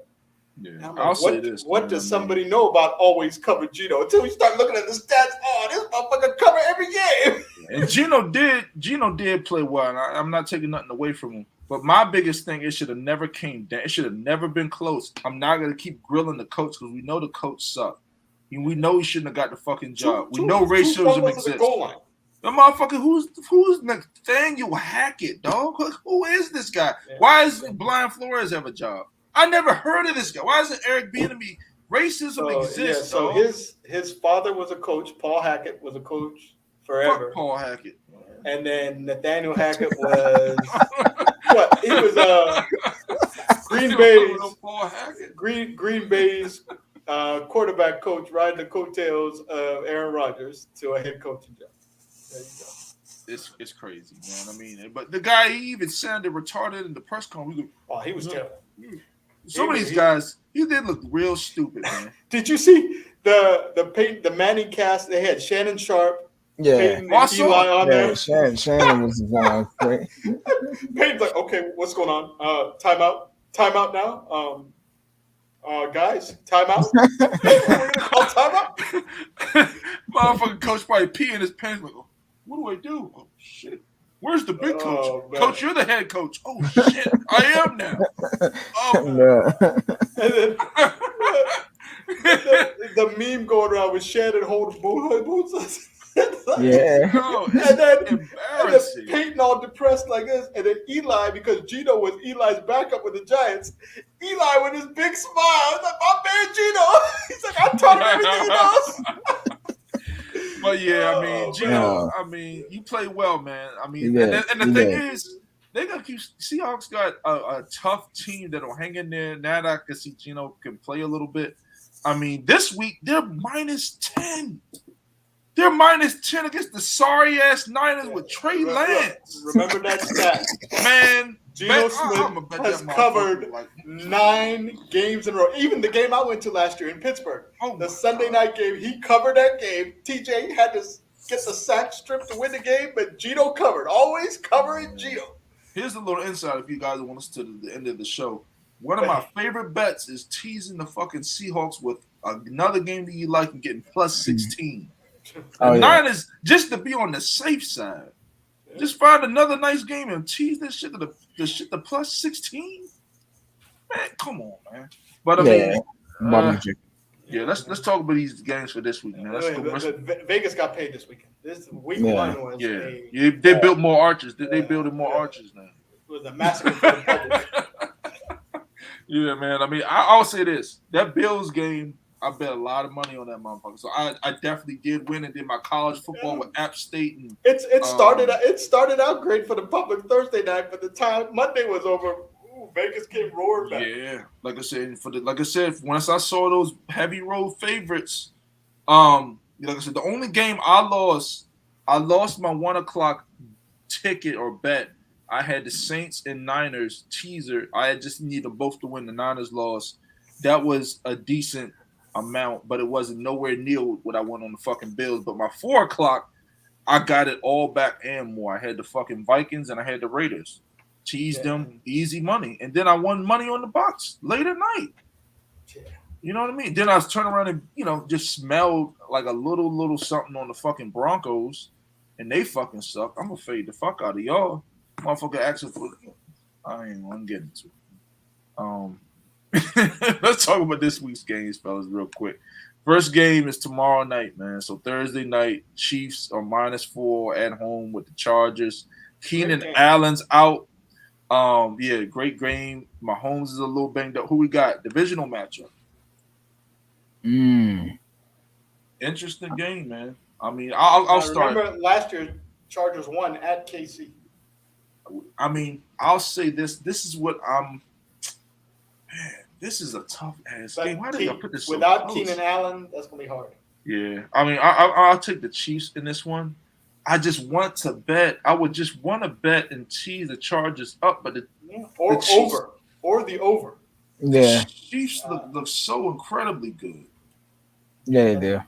Yeah, like, I'll say this. What does somebody know about always cover Geno? Until we start looking at the stats, this motherfucker cover every game. And Geno did play well. And I'm not taking nothing away from him. But my biggest thing, it should have never came down. It should have never been close. I'm not gonna keep grilling the coach because we know the coach sucked. We know he shouldn't have got the fucking job. We know racism exists. The motherfucker, who's Nathaniel Hackett, dog? Who is this guy? Yeah. Why isn't Brian Flores have a job? I never heard of this guy. Why isn't Eric Bieniemy? Racism exists. So his father was a coach. Paul Hackett was a coach forever. Fuck Paul Hackett. And then Nathaniel Hackett was what? He was Green Bay's Paul Hackett. Green Bay's quarterback coach riding the coattails of Aaron Rodgers to a head coaching job. There you go. It's crazy, man. I mean, but the guy he even sounded retarded in the press conference. Oh, he was terrible. Some of these guys, he did look real stupid, man. Did you see the Manning cast? They had Shannon Sharp, Yeah. Peyton, and Eli on there. Shannon was wrong. Peyton's like, okay, what's going on? Timeout now. Guys, timeout. We're gonna call timeout. Motherfucking coach probably pee in his pants. Like, what do I do? Oh shit! Where's the big coach? Man. Coach, you're the head coach. Oh shit! I am now. Oh. No. And then the meme going around with Shannon holding boots. Yeah. No, And then embarrassing. Peyton all depressed like this, and then Eli, because Gino was Eli's backup with the Giants, Eli with his big smile, like, my man Gino. He's like, I taught him everything he knows. But yeah, I mean, Gino, Yeah. I mean, you play well, man. I mean, Yeah, and the thing yeah. is, they gonna keep Seahawks got a tough team that'll hang in there. Now that I can see Gino can play a little bit. I mean, this week they're -10. They're -10 against the sorry ass Niners with Trey Lance. Remember that stat. Man, Geno I'ma Smith bet has that motherfucker, covered like, 9 games in a row. Even the game I went to last year in Pittsburgh, oh the my Sunday God. night game, he covered that game. TJ had to get the sack strip to win the game, but Gino covered. Always covering Gino. Here's a little insight if you guys want us to the end of the show. One of my favorite bets is teasing the fucking Seahawks with another game that you like and getting +16. Oh, The yeah. Niners, just to be on the safe side, just find another nice game and tease this shit to the +16. Man, come on, man. But I Yeah. mean, yeah, let's talk about these games for this week, man. Vegas got paid this weekend. This week Yeah. 1 was they built more arches. They building more arches now. was a massacre for the public. Yeah, man. I mean, I'll say this: that Bills game, I bet a lot of money on that motherfucker. So I definitely did win and did my college football with App State. And It started out great for the public Thursday night, but the time Monday was over, Vegas came roaring back. yeah, like I said, once I saw those heavy road favorites, like I said, the only game I lost my 1 o'clock ticket or bet. I had the Saints and Niners teaser. I just needed them both to win. The Niners lost. That was a decent amount, but it wasn't nowhere near what I won on the fucking Bills. But my 4 o'clock, I got it all back and more. I had the fucking Vikings and I had the Raiders. Teased them, easy money. And then I won money on the Bucs late at night. Yeah. You know what I mean? Then I was turning around and, just smelled like a little something on the fucking Broncos, and they fucking suck. I'm going to fade the fuck out of y'all. Motherfucker asking for I ain't gonna get into it. Let's talk about this week's games, fellas, real quick. First game is tomorrow night, man. So Thursday night, Chiefs are -4 at home with the Chargers. Keenan Allen's out. Great game. Mahomes is a little banged up. Who we got? Divisional matchup. Interesting game, man. I mean, I'll start. Remember last year, Chargers won at KC. I mean, I'll say this. This is what I'm. Man, this is a tough ass game. Why did y'all put this without so close? Keenan Allen? That's gonna be hard. Yeah, I mean, I'll take the Chiefs in this one. I just want to bet. I would just want to bet and tease the Chargers up, but the Chiefs, the over. Yeah. Chiefs look so incredibly good. Yeah, they do.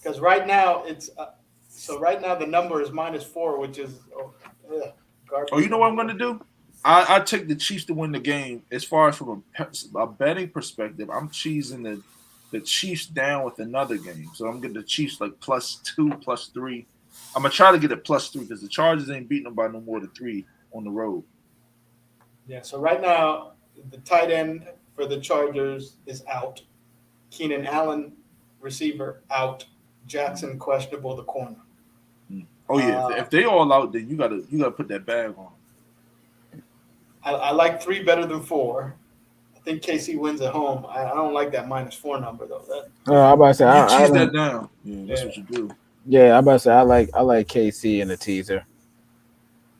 Because right now right now the number is -4, which is garbage. Oh, you know what I'm going to do? I take the Chiefs to win the game. As far as from a betting perspective, I'm cheesing the Chiefs down with another game. So I'm getting the Chiefs like +2, +3. I'm going to try to get it +3 because the Chargers ain't beating them by no more than 3 on the road. Yeah, so right now the tight end for the Chargers is out. Keenan Allen, receiver, out. Jackson, questionable, the corner. Oh yeah, if they all out, then you gotta put that bag on. I like 3 better than 4. I think KC wins at home. I don't like that -4 number though. I'm about to say You I cheese that down. Yeah, that's what you do. Yeah, I'm about to say I like KC in the teaser.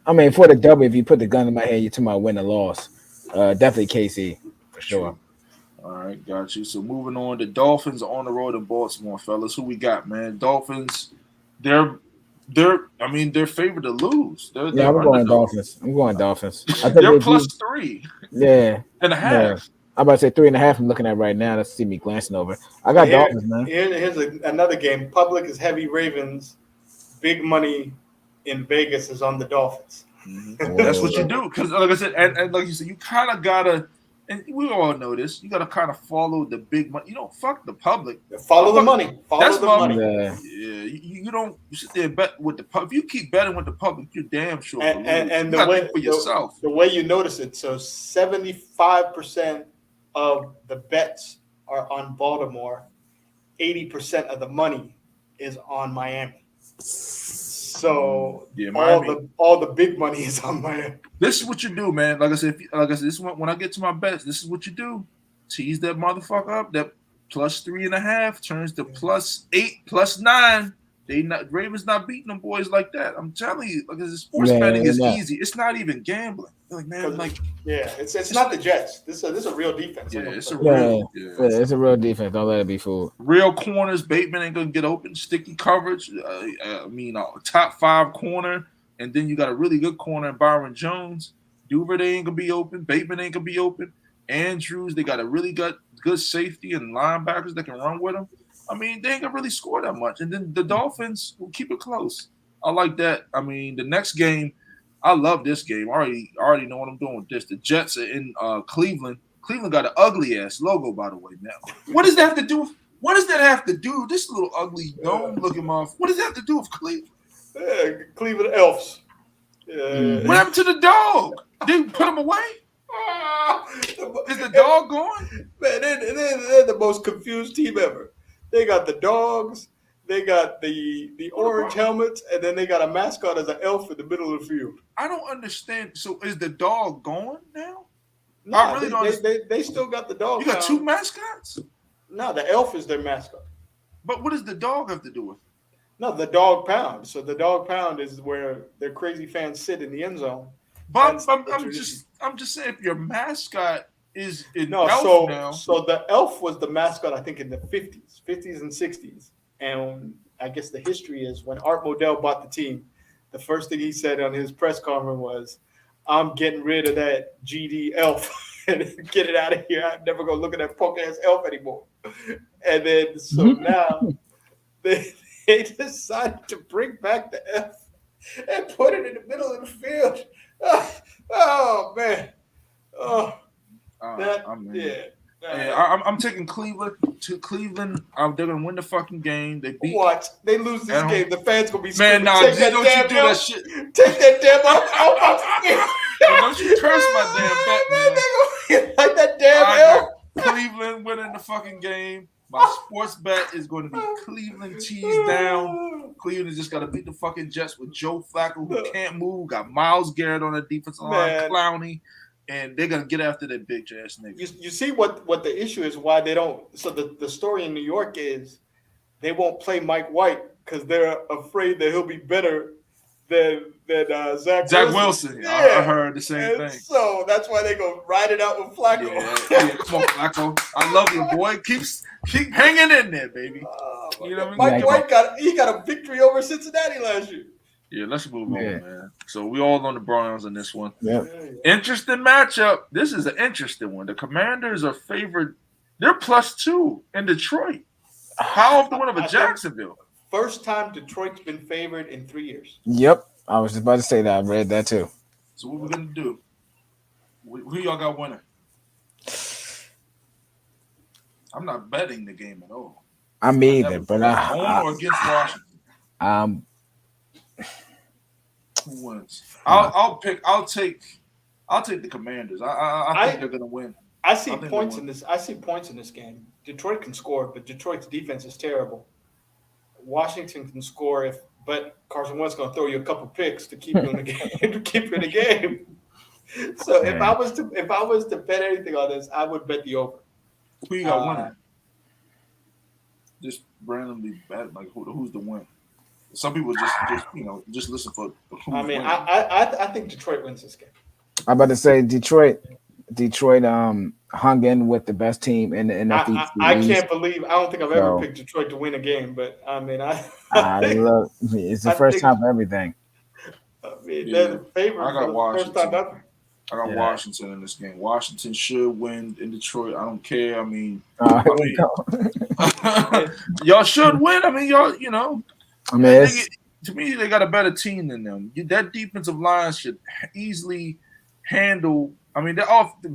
I mean, for the W, if you put the gun in my head, you're talking about win or loss. Definitely KC. for sure. All right, got you. So moving on, the Dolphins are on the road in Baltimore, fellas. Who we got, man? Dolphins. They're they're favored to lose. Yeah, They're I'm going underdogs. Dolphins. I'm going Dolphins. I think They're they plus do. 3 Yeah, and a yeah. half. I'm about to say 3.5. I'm looking at right now. Let's see me glancing over. I got Dolphins, man. Here's another game. Public is heavy Ravens. Big money in Vegas is on the Dolphins. That's what you do, because like I said, and like you said, you kind of gotta, and we all know this. You gotta kind of follow the big money. You don't fuck the public. Follow the money. Follow the money. Yeah, you don't sit there and bet with the public. If you keep betting with the public, you're damn sure. And the way for yourself, the way you notice it. So 75% of the bets are on Baltimore. 80% of the money is on Miami. So all the big money is on Miami. This is what you do, man. Like I said, this is when I get to my bets. This is what you do: tease that motherfucker up. That plus 3.5 turns to plus 8, plus 9. Ravens not beating them boys like that. I'm telling you, like sports betting is easy. It's not even gambling. Like man, it's not the Jets. This is a real defense. Yeah, it's a real defense. Don't let it be fooled. Real corners. Bateman ain't gonna get open. Sticky coverage. Top 5 corner, and then you got a really good corner, Byron Jones. Duvernay ain't gonna be open. Bateman ain't gonna be open. Andrews, they got a really good safety and linebackers that can run with them. I mean, they ain't gonna really score that much. And then the Dolphins will keep it close. I like that. I mean, the next game, I love this game. I already know what I'm doing with this. The Jets are in Cleveland. Cleveland got an ugly ass logo, by the way. Now, what does that have to do? What does that have to do? This little ugly dome looking motherfucker. What does that have to do with Cleveland? Cleveland Elves. What happened to the dog? Did you put him away? Is the dog gone? Man, they're the most confused team ever. They got the dogs, they got the orange helmets, and then they got a mascot as an elf in the middle of the field. I don't understand. So is the dog gone now? No, I really don't. They still got the dog. You got 2 mascots? No, the elf is their mascot. But what does the dog have to do with it? No, the dog pound. So the dog pound is where their crazy fans sit in the end zone. But I'm just saying, if your mascot is elf now. So the elf was the mascot, I think, in the 50s and 60s. And I guess the history is when Art Modell bought the team, the first thing he said on his press conference was, "I'm getting rid of that GD elf and get it out of here. I'm never gonna look at that punk ass elf anymore." And then now they decided to bring back the elf and put it in the middle of the field. Oh man. I'm taking Cleveland to Cleveland. They're gonna win the fucking game. They beat. Watch, they lose this game. The fans gonna be screaming. Man, take that damn that shit. Take that damn out. Don't you curse my damn bet, man. Like that damn elf. Cleveland winning the fucking game. My sports bet is going to be Cleveland teased down. Cleveland just got to beat the fucking Jets with Joe Flacco, who can't move. Got Myles Garrett on the defensive line, Clowney. And they're gonna get after that big ass nigga. You see what the issue is? Why they don't? So the story in New York is they won't play Mike White because they're afraid that he'll be better than Zach Wilson. Yeah. I heard the same thing. So that's why they go ride it out with Flacco. Yeah, come on, Flacco. I love you, boy. Keep hanging in there, baby. You know what I mean? Mike White got a victory over Cincinnati last year. Yeah, let's move on, man. So we all on the Browns in this one. Yeah. Interesting matchup. This is an interesting one. The Commanders are favored. They're +2 in Detroit. How off the win over Jacksonville? First time Detroit's been favored in 3 years. Yep. I was just about to say that. I read that too. So what we're going to do? Who y'all got winning? I'm not betting the game at all. I'm either, but or against Washington. Who wins? I'll take the Commanders. I think they're gonna win. I see points in this game. Detroit can score, but Detroit's defense is terrible. Washington can score but Carson Wentz gonna throw you a couple picks to keep you in the game. So if I was to bet anything on this, I would bet the over. Who you got winning? Just randomly bet who's the win. Some people just listen for. I think Detroit wins this game. I'm about to say Detroit. hung in with the best team in the NFC I East. can't believe I don't think I've ever So- picked Detroit to win a game, but I mean Look, it's the I first think- time for everything. they're the favorite I got for the first Washington. time ever. I got Yeah. Washington in this game. Washington should win in Detroit. I don't care. I mean, Here we mean- go. y'all should win. I mean, y'all, I mean, it's, to me, they got a better team than them. That defensive line should easily handle. I mean, they're off the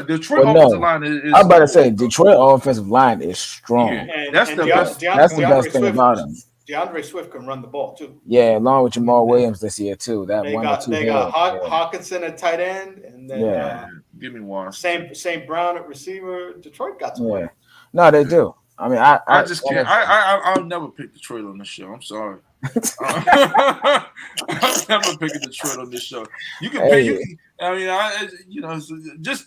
Detroit Well, no. offensive line is. I'm about to say Detroit offensive line is strong. Yeah. And, That's and the Dea- best- Deandre- That's the DeAndre best thing Swift- about them. DeAndre Swift can run the ball too. Yeah, along with Jamal Williams this year too. That They one got or two. they got heads, yeah. Hawkinson at tight end, and then Yeah. Give me Washington. St. Brown at receiver. Detroit got some. Yeah. No, they do. I mean, I just can't. I'll never pick Detroit on this show. I'm sorry. I'll never pick Detroit on this show. You can pick.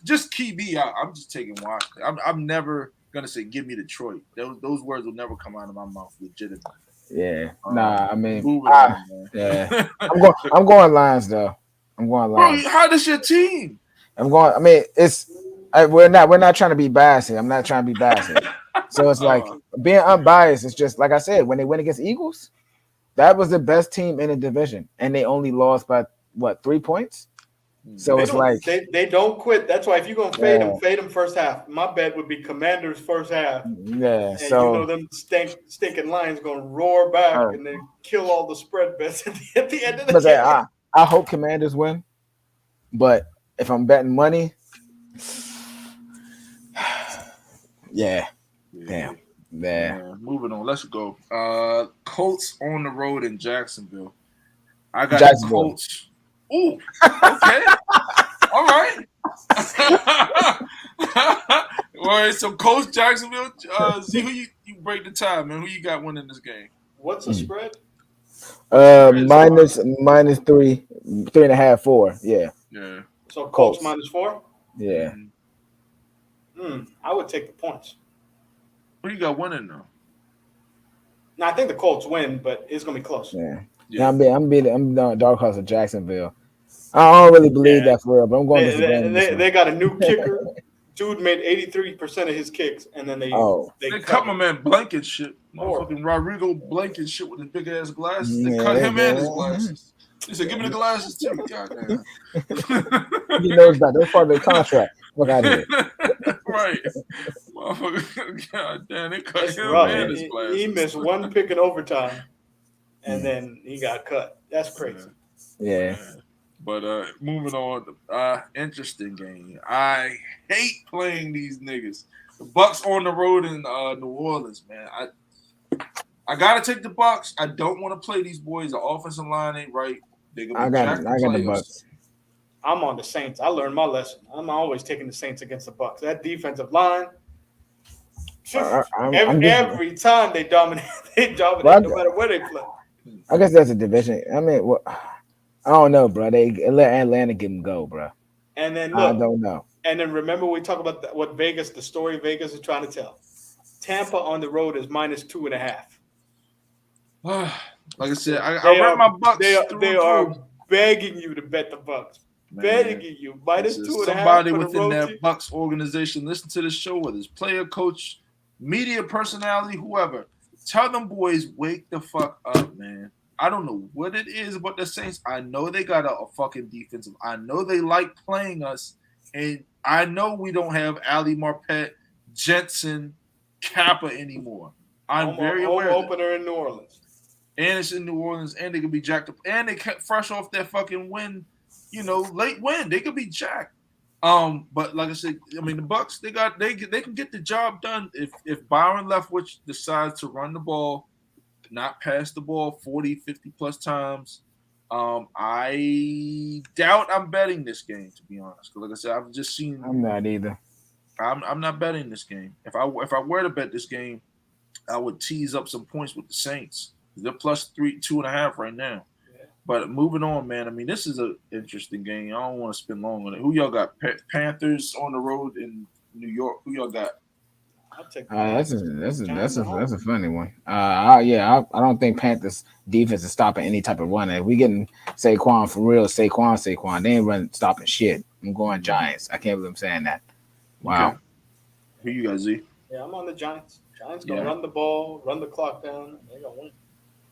Just key me out. I'm just taking Washington. I'm never gonna say give me Detroit. Those words will never come out of my mouth legitimately. Yeah. Nah, I mean, Moving on, man. yeah. I'm going Lions though. I'm going Lions. Bro, how does your team? I'm going. I mean, we're not trying to be biased here. I'm not trying to be biased here. So it's like being unbiased. It's just like I said, when they went against Eagles, that was the best team in the division, and they only lost by 3 points. So it's like they don't quit. That's why if you're gonna fade them first half. My bet would be Commanders first half. Yeah. And So them stinking Lions gonna roar back and then kill all the spread bets at the end of the game. I hope Commanders win, but if I'm betting money, yeah. Damn. Yeah. Moving on. Let's go. Colts on the road in Jacksonville. I got Jacksonville. Colts. Ooh. Okay. All right. All right. So Colts, Jacksonville. See who you break the tie, man. Who you got winning this game? What's the spread? Minus 3.5, 4. Yeah. Yeah. So Colts Colts. -4. Yeah. I would take the points. Who you got winning though? Now I think the Colts win, but it's gonna be close. Yeah. I'm doing dark horse of Jacksonville. I don't really believe that for real, but I'm going to They got a new kicker. Dude made 83% of his kicks, and then they cut my man Blanket shit. Motherfucking Rodrigo Blanket shit with his big ass glasses. They cut him and his glasses. They said, "Give me the glasses too." Goddamn. He knows that. That's part of the contract. Look out here. Right. Motherfucker. God damn, they cut That's him rough. and his glasses. He missed one pick in overtime, and then he got cut. That's crazy. Yeah. But moving on, interesting game. I hate playing these niggas. The Bucks on the road in New Orleans, man. I gotta take the Bucks. I don't want to play these boys. The offensive line ain't right. I got the Bucks. I'm on the Saints. I learned my lesson. I'm always taking the Saints against the Bucks. That defensive line. Every time they dominate. No matter where they play. I guess that's a division. I mean, I don't know, bro. They let Atlanta get them go, bro. And then I don't know. And then remember we talk about the story Vegas is trying to tell. Tampa on the road is -2.5. Like I said, I read my Bucks. They are begging you to bet the Bucks. Begging you -2.5. Somebody within that Bucks organization listen to the show, whether it's player, coach, media personality, whoever. Tell them boys, wake the fuck up, man. I don't know what it is about the Saints. I know they got a fucking defensive. I know they like playing us, and I know we don't have Ali Marpet, Jensen, Kappa anymore. I'm very aware. Opener in New Orleans. And it's in New Orleans, and they could be jacked up. And they kept fresh off that fucking win, late win. They could be jacked. But like I said, I mean the Bucks, they can get the job done if Byron Leftwich decides to run the ball, not pass the ball 40, 50 plus times. I doubt I'm betting this game, to be honest. Because like I said, I've just seen. I'm not either. I'm not betting this game. If I were to bet this game, I would tease up some points with the Saints. They're +3, 2.5 right now. Yeah. But moving on, man. I mean, this is an interesting game. I don't want to spend long on it. Who y'all got? Panthers on the road in New York. Who y'all got? I'll take that's a funny one. I don't think Panthers defense is stopping any type of run. If we getting Saquon for real, Saquon, they ain't stopping shit. I'm going Giants. I can't believe I'm saying that, Wow. Okay. Who you got, Z? Yeah, I'm on the Giants. Giants gonna Yeah. run the ball, run the clock down. They're gonna win.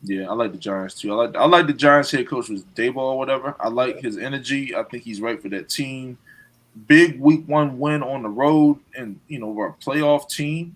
Yeah, I like the Giants too. I like the Giants head coach was Dayball or whatever. I like his energy. I think he's right for that team. Big week 1 win on the road, and we're a playoff team.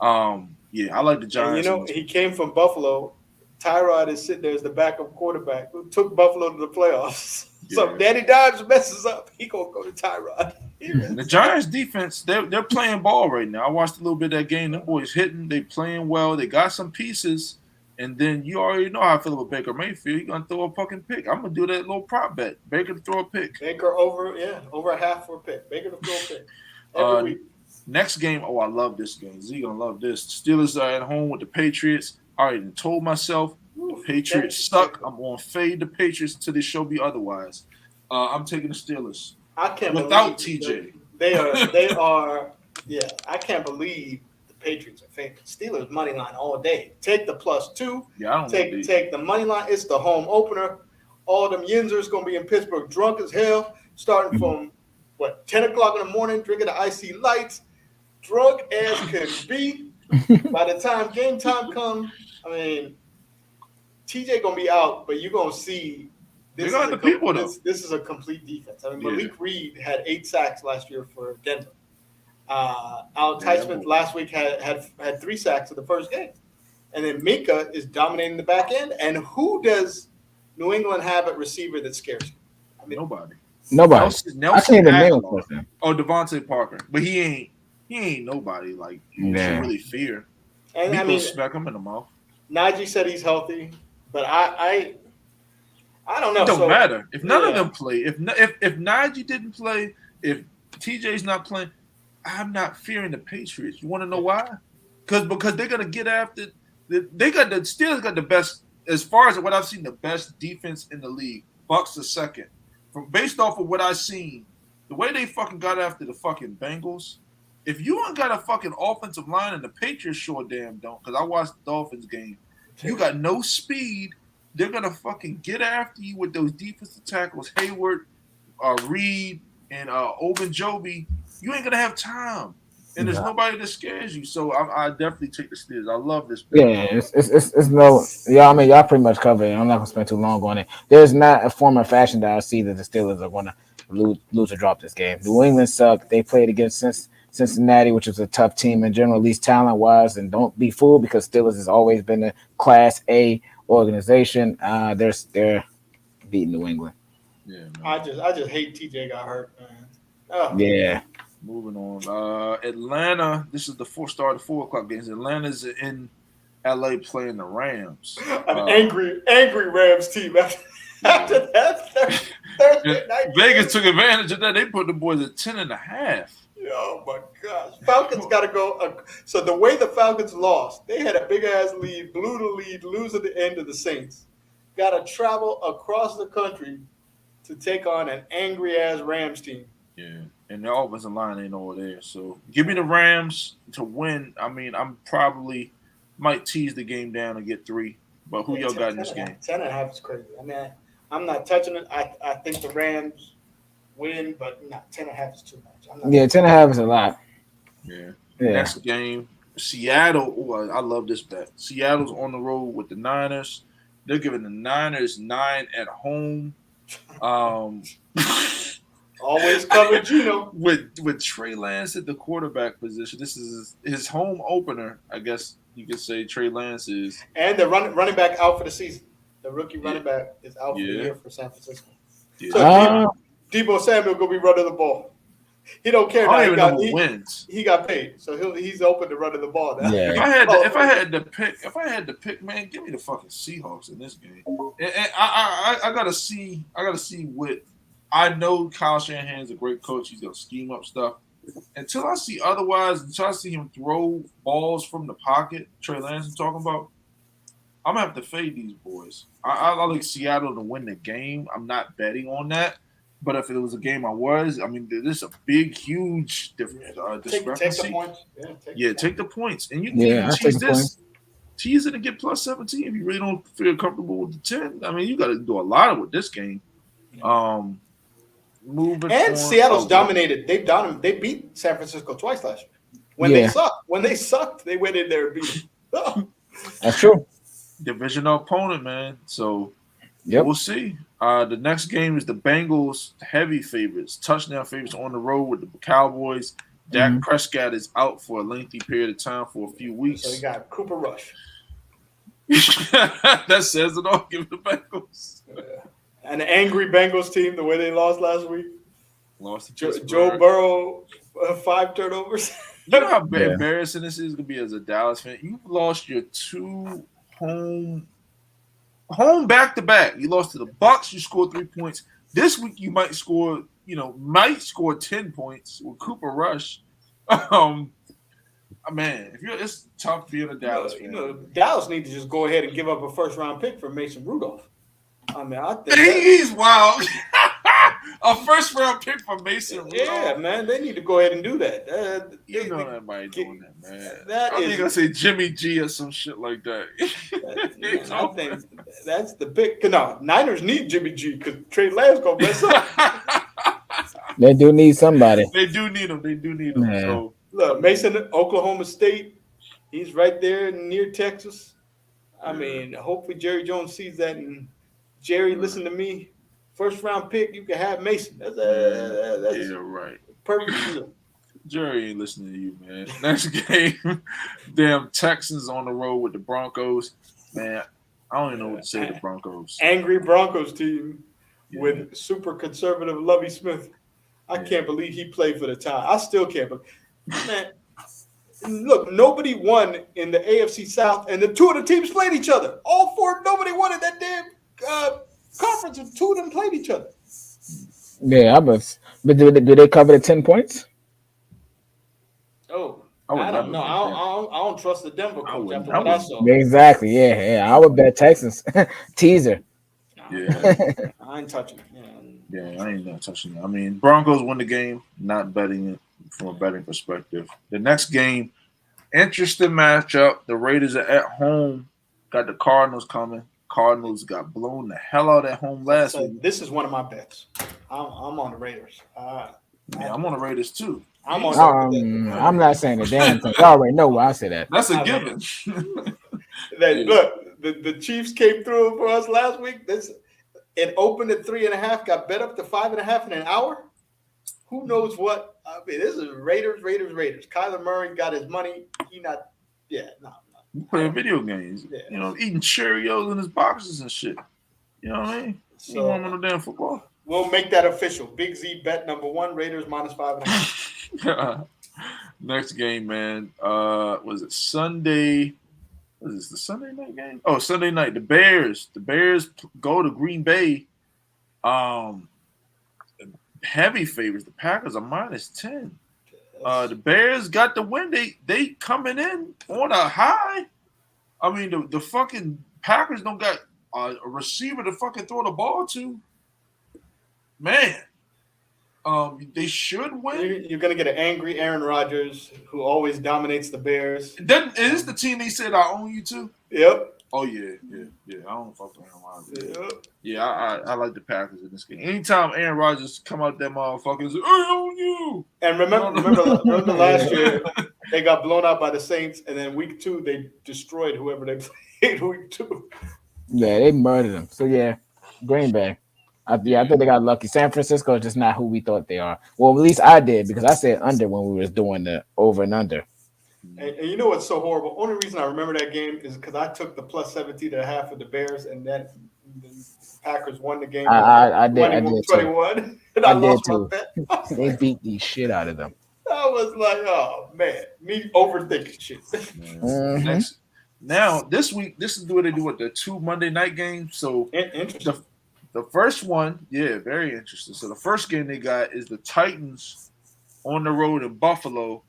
Yeah, I like the And Giants. he came from Buffalo. Tyrod is sitting there as the backup quarterback who took Buffalo to the playoffs. So if Danny Dimes messes up, he gonna go to Tyrod. And the Giants defense, they're playing ball right now. I watched a little bit of that game. Them boys hitting, they playing well. They got some pieces. And then you already know how I feel about Baker Mayfield. He's gonna throw a fucking pick. I'm gonna do that little prop bet. Baker to throw a pick. Baker over a half for a pick. Baker to throw a pick. Every week. Next game, I love this game. Z gonna love this. Steelers are at home with the Patriots. I already told myself the Patriots suck. I'm gonna fade the Patriots until they show me otherwise. I'm taking the Steelers. I can't without believe TJ. They are. Yeah, I can't believe the Patriots are favored. Steelers money line all day. Take the +2. Yeah, I don't take the money line. It's the home opener. All them Yinzers gonna be in Pittsburgh drunk as hell, starting from 10 o'clock in the morning, drinking the icy lights, drunk as can be. By the time game time comes, I mean, TJ gonna be out, but you're gonna see this is a complete defense. I mean, Malik Reed had 8 sacks last year for Denver. Al Tyson last week had 3 sacks in the first game. And then Minka is dominating the back end. And who does New England have at receiver that scares you? I mean, nobody. Nelson I can't even name him. Oh, Devontae Parker. But he ain't nobody like you should really fear. And Miko smack him in the mouth. Najee said he's healthy, but I don't know. It don't matter. If none of them play, if Najee didn't play, if TJ's not playing, I'm not fearing the Patriots. You want to know why? Because they're gonna get after. They got the Steelers got the best, as far as what I've seen, the best defense in the league. Bucks the second. Based off of what I've seen, the way they fucking got after the fucking Bengals. If you ain't got a fucking offensive line, and the Patriots sure damn don't, because I watched the Dolphins game, you got no speed. They're gonna fucking get after you with those defensive tackles, Hayward, Reed, and Ogunjobi. You ain't gonna have time, and there's nobody that scares you. So I definitely take the Steelers. I love this. Yeah, it's no. Yeah, I mean, y'all pretty much covered it. I'm not gonna spend too long on it. There's not a form or fashion that I see that the Steelers are gonna lose or drop this game. New England suck. They played against Cincinnati, which is a tough team in general, at least talent-wise, and don't be fooled because Steelers has always been a Class A organization. They're beating New England. Yeah, man. I just hate TJ got hurt, man. Oh. Yeah. Moving on. Atlanta. This is the 4 o'clock games. Atlanta's in LA playing the Rams. An angry Rams team after that Thursday night. Vegas took advantage of that. They put the boys at 10.5. Oh my gosh. Falcons got to go. So the way the Falcons lost, they had a big ass lead, blew the lead, losing the end of the Saints. Got to travel across the country to take on an angry ass Rams team. Yeah, and the offensive line ain't over there. So give me the Rams to win. I mean, I'm probably might tease the game down and get 3. But who y'all got in this game? 10.5 is crazy. I mean, I'm not touching it. I think the Rams win, but 10.5 is too much. 10.5 is a lot. Yeah. Next game, Seattle. Ooh, I love this bet. Seattle's on the road with the Niners. They're giving the Niners 9 at home. Always covered Gino. With Trey Lance at the quarterback position. This is his home opener, I guess you could say Trey Lance is. And the running back out for the season. The rookie running back is out for the year for San Francisco. Yeah. So Deebo Samuel going to be running the ball. He don't care now. He got paid, so he's open to running the ball now. Yeah. If I had to pick, man, give me the fucking Seahawks in this game. And I gotta see what I know. Kyle Shanahan's a great coach. He's gonna scheme up stuff. Until I see otherwise, until I see him throw balls from the pocket, Trey Lance is talking about, I'm gonna have to fade these boys. I like Seattle to win the game. I'm not betting on that. But if it was a game there's a big, huge discrepancy. Take the points. Take the points. And you can tease this. Tease it and get +17 if you really don't feel comfortable with the 10. I mean, you got to do a lot with this game. moving And on. Seattle's dominated. They beat San Francisco twice last year. When they sucked, they went in there and beat them. That's true. Divisional opponent, man. So Yep. we'll see. The next game is the Bengals, heavy favorites, touchdown favorites on the road with the Cowboys. Dak Prescott is out for a lengthy period of time for a few weeks. So you got Cooper Rush. That says it all. Give the Bengals. An angry Bengals team, the way they lost last week. Lost to Joe Burrow, 5 turnovers. You know how embarrassing this is going to be as a Dallas fan? You lost your 2 home back-to-back. You lost to the Bucs. You scored 3 points. This week you might score 10 points with Cooper Rush. Man, it's tough being a Dallas fan. Dallas needs to just go ahead and give up a first-round pick for Mason Rudolph. I mean, I think he's wild. A first-round pick for Mason Rudolph. Yeah, man, they need to go ahead and do that. Nobody doing that, man. I think gonna say Jimmy G or some shit like that. I think that's the pick. No, Niners need Jimmy G because Trey Lance gonna mess up. They do need somebody. They do need him. Man. So look, Mason, Oklahoma State, he's right there near Texas. I mean, hopefully Jerry Jones sees that. And Jerry, listen to me. First round pick, you can have Mason. That's right. Perfect deal. Jerry ain't listening to you, man. Next game, damn Texans on the road with the Broncos. Man, I don't even know what to say to the Broncos. Angry Broncos team with super conservative Lovie Smith. I can't believe he played for the tie. I still can't believe. Man, look, nobody won in the AFC South, and the 2 of the teams played each other. All 4, nobody won in that damn conference, and 2 of them played each other. Yeah, but do they cover the 10 points? Oh, I don't know. I don't trust the Denver coach after what I saw. Exactly. Yeah. I would bet Texans. Teaser. Yeah. I ain't touching it. Yeah, I ain't not touching it. I mean, Broncos win the game, not betting it from a betting perspective. The next game, interesting matchup. The Raiders are at home. Got the Cardinals coming. Cardinals got blown the hell out at home last week. This is one of my bets. I'm on the Raiders. I'm on the Raiders too. I'm not saying a damn thing. Y'all already know why I say that. That's a given. Look, the Chiefs came through for us last week. It opened at 3.5, got bet up to 5.5 in an hour. Who knows what? I mean, this is Raiders. Kyler Murray got his money. Playing video games, eating Cheerios in his boxes and shit. You know what I mean? He won on the damn football. We'll make that official. Big Z bet number 1, Raiders -5.5. Next game, man. Was it Sunday? Was this the Sunday night game? Oh, Sunday night. The Bears go to Green Bay. Heavy favorites. The Packers are -10. The Bears got the win. They coming in on a high. I mean, the fucking Packers don't got a receiver to fucking throw the ball to. Man, they should win. You're gonna get an angry Aaron Rodgers who always dominates the Bears. Is this the team they said I own you to? Yep. Oh yeah. I don't fuck with Aaron Rodgers. Yep. Yeah, I like the Packers in this game. Anytime Aaron Rodgers come out that motherfuckers, I own you. And remember last year they got blown out by the Saints, and then week 2 they destroyed whoever they played week 2. Yeah, they murdered them. So yeah, Green Bay. I think they got lucky. San Francisco is just not who we thought they are. Well, at least I did because I said under when we was doing the over and under. And you know what's so horrible? Only reason I remember that game is because I took the +17.5 of the Bears, and then the Packers won the game. I did 21, and I lost my bet. They beat the shit out of them. I was like, oh man, me overthinking shit. Mm-hmm. Now this week, this is what they do with the 2 Monday night games. So interesting. The first one, very interesting. So the first game they got is the Titans on the road in Buffalo.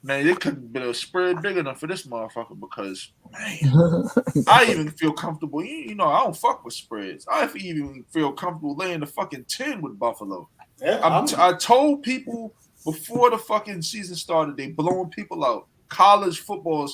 Man, it couldn't be a spread big enough for this motherfucker because, man, I even feel comfortable. I don't fuck with spreads. I even feel comfortable laying the fucking 10 with Buffalo. Yeah, I told people before the fucking season started, they blowing people out. College football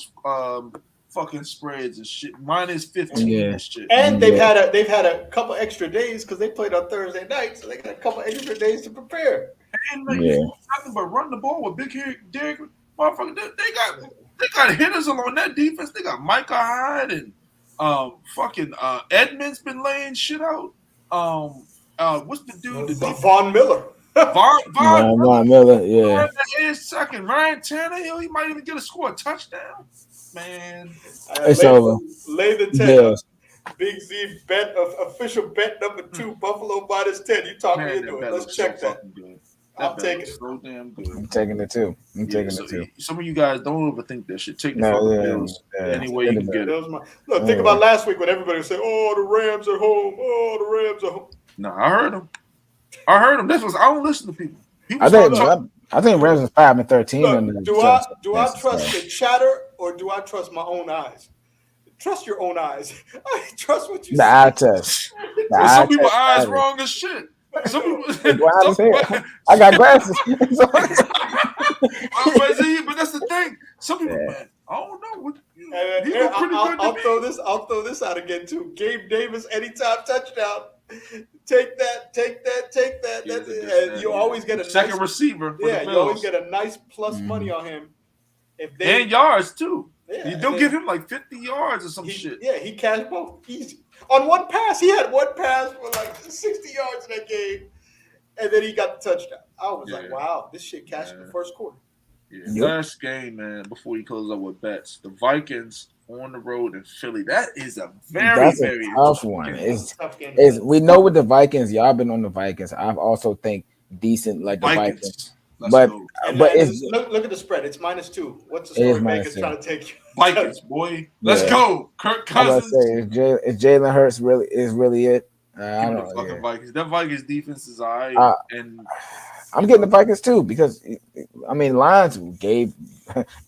fucking spreads and shit. Minus 15 Yeah. and shit. And they've had a couple extra days because they played on Thursday night, so they got a couple extra days to prepare. And like, Yeah. nothing but run the ball with big hair Derek. Motherfucker, they got hitters along that defense. They got Micah Hyde and fucking Edmonds been laying shit out. What's the dude? Von Miller. Von Miller, yeah. Second, Ryan Tannehill, he might even get a touchdown. Man, It's over. Lay the 10. Yes. Big Z bet official bet number 2, Buffalo minus 10. You talk me into it. Let's check that. I'm taking it. So damn good. I'm taking it too. Some of you guys don't overthink that shit. Take the Bills any way you can get it. Look, think about last week when everybody was saying, "Oh, the Rams are home. Oh, the Rams are home." No, I heard them. That's what I don't listen to people. I think Rams is 5-13. Look, do I trust the chatter or do I trust my own eyes? Trust your own eyes. I trust what you the see. eye test. Some people eyes wrong as shit. Some people. I got glasses. But that's the thing. Some people, man, I don't know. I'll throw this out again too. Gabe Davis, anytime touchdown. Take that. And you always get a second receiver. Yeah, you always get a nice plus money on him. And yards too. Yeah, they'll give him like 50 yards or some shit. Yeah, he cashed both easy. On one pass, he had one pass for like 60 yards in that game, and then he got the touchdown. I was like, wow, this shit cashed in the first quarter. Yeah, last game, man, before you close up with bets, the Vikings on the road in Philly. That is a very tough one. We know with the Vikings, y'all been on the Vikings. I've also think decent like the Vikings. But look at the spread. It's -2. What's the story Vegas trying to take you? Vikings, boy. Let's go. Kirk Cousins. Is Jalen Hurts really it? I don't know. Fucking Vikings. That Vikings defense is all right. And I'm getting the Vikings too because Lions gave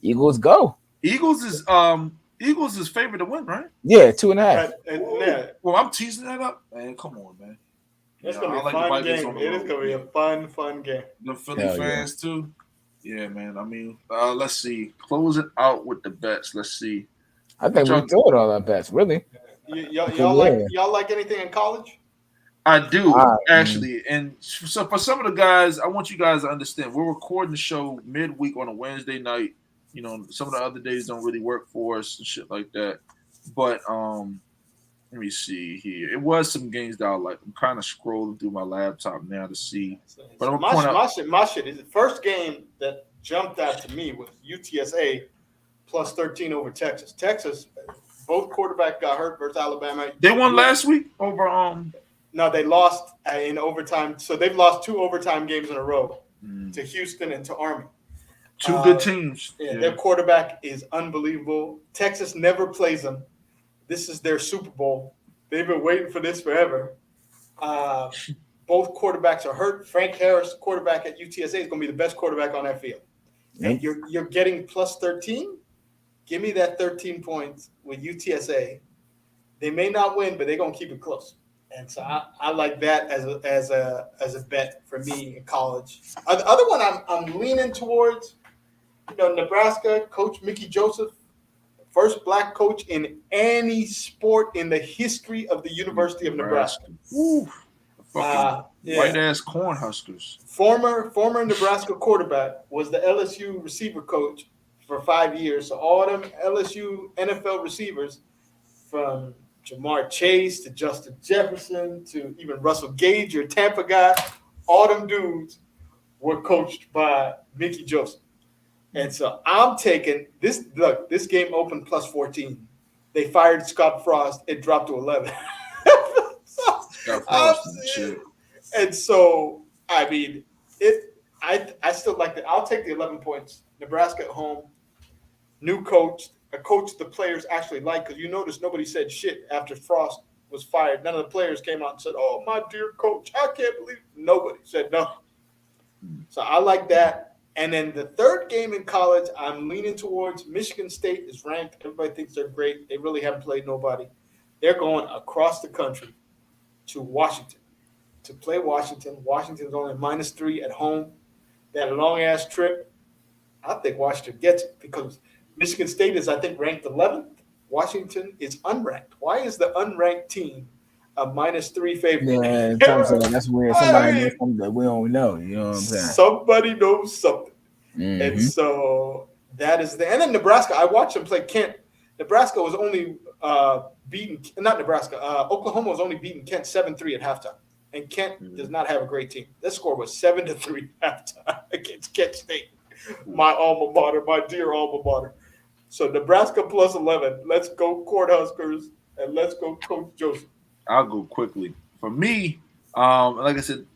Eagles go. Eagles is favored to win, right? Yeah, 2.5. Well, I'm teasing that up, man. Come on, man. It's gonna be a fun game. It is gonna be a fun game. The Philly fans too. Yeah, man. Let's see. Close it out with the bets. Let's see. I think we threw it all our bets, really. Y'all like anything in college? I do actually, and so for some of the guys, I want you guys to understand. We're recording the show midweek on a Wednesday night. You know, some of the other days don't really work for us and shit like that. But let me see here. It was some games that I like. I'm kind of scrolling through my laptop now to see. But I'm gonna point out my shit is the first game that jumped out to me was UTSA plus 13 over Texas. Texas, both quarterbacks got hurt versus Alabama. They won last week over No, they lost in overtime. So they've lost 2 overtime games in a row to Houston and to Army. Two good teams. Yeah, their quarterback is unbelievable. Texas never plays them. This is their Super Bowl. They've been waiting for this forever. Both quarterbacks are hurt. Frank Harris, quarterback at UTSA, is going to be the best quarterback on that field. And you're getting plus 13? Give me that 13 points with UTSA. They may not win, but they're going to keep it close. And so I like that as a bet for me in college. The other one I'm leaning towards, Nebraska coach Mickey Joseph, first black coach in any sport in the history of the University of Nebraska. White ass Cornhuskers. Former Nebraska quarterback was the LSU receiver coach for 5 years. So all them LSU NFL receivers, from Jamar Chase to Justin Jefferson to even Russell Gage, your Tampa guy, all them dudes were coached by Mickey Joseph. And so I'm taking this. Look, this game opened plus 14. They fired Scott Frost. It dropped to 11. And so, I still like that. I'll take the 11 points. Nebraska at home. New coach. A coach the players actually like, because you notice nobody said shit after Frost was fired. None of the players came out and said, "Oh, my dear coach, I can't believe it." Nobody said no. So I like that. And then the third game in college, I'm leaning towards Michigan State is ranked. Everybody thinks they're great. They really haven't played nobody. They're going across the country to Washington to play Washington. Washington's only -3 at home. That long-ass trip, I think Washington gets it because Michigan State is, I think, ranked 11th. Washington is unranked. Why is the unranked team a -3 favorite? Yeah, Tom saying that's weird. Somebody knows something that we don't know. You know what I'm saying? Somebody knows something. Mm-hmm. And so that is the. And then Nebraska, I watched them play Kent. Nebraska was only not Nebraska. Oklahoma was only beating Kent 7-3 at halftime. And Kent does not have a great team. Their score was 7-3 halftime against Kent State, my alma mater, my dear alma mater. So Nebraska plus 11. Let's go Cornhuskers and let's go Coach Joseph. I'll go quickly. For me, like I said,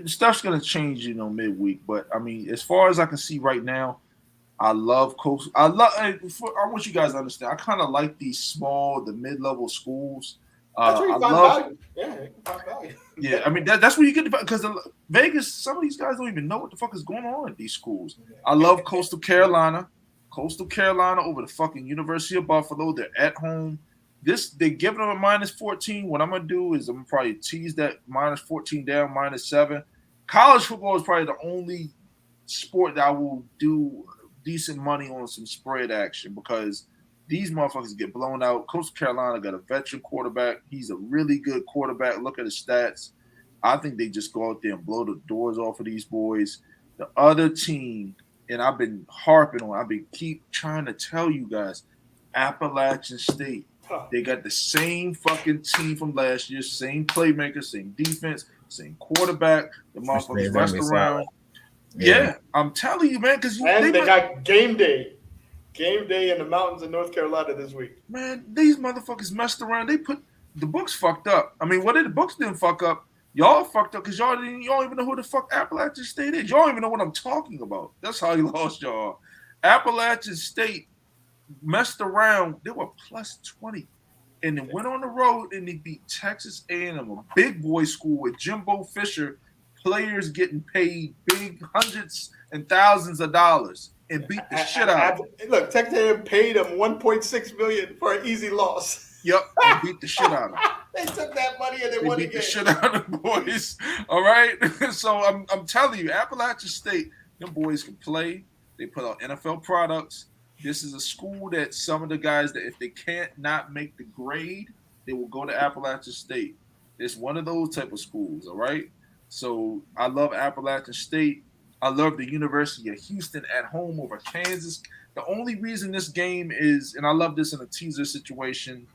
stuff's gonna change, midweek. But I mean, as far as I can see right now, I love Coach. I want you guys to understand. I kind of like these the mid-level schools. That's where you find value. Yeah, you can find value. Yeah, I mean that's where you get because Vegas. Some of these guys don't even know what the fuck is going on at these schools. I love Coastal Carolina. Coastal Carolina over the fucking University of Buffalo. They're at home. They're giving them a -14. What I'm gonna do is I'm gonna probably tease that -14 down, -7. College football is probably the only sport that I will do decent money on some spread action because these motherfuckers get blown out. Coastal Carolina got a veteran quarterback. He's a really good quarterback. Look at his stats. I think they just go out there and blow the doors off of these boys. The other team, and I've been harping on, keep trying to tell you guys, Appalachian State. They got the same fucking team from last year, same playmaker, same defense, same quarterback. The motherfuckers rest around. Yeah, I'm telling you, man, because they got game day in the mountains of North Carolina this week. Man, these motherfuckers messed around. They put the books fucked up. I mean, the books didn't fuck up? Y'all fucked up because y'all don't even know who the fuck Appalachian State is. Y'all don't even know what I'm talking about. That's how you lost y'all. Appalachian State messed around. They were +20. And then went on the road and they beat Texas A&M, a big boy school with Jimbo Fisher, players getting paid big hundreds and thousands of dollars and beat the shit out of them. Look, Texas A&M paid them $1.6 million for an easy loss. Yep, and beat the shit out of them. They took that money and they won the beat game. The shit out of the boys. All right, so I'm telling you, Appalachian State, them boys can play. They put out NFL products. This is a school that some of the guys that if they can't not make the grade, they will go to Appalachian State. It's one of those type of schools, all right? So I love Appalachian State. I love the University of Houston at home over Kansas. The only reason this game is, and I love this in a teaser situation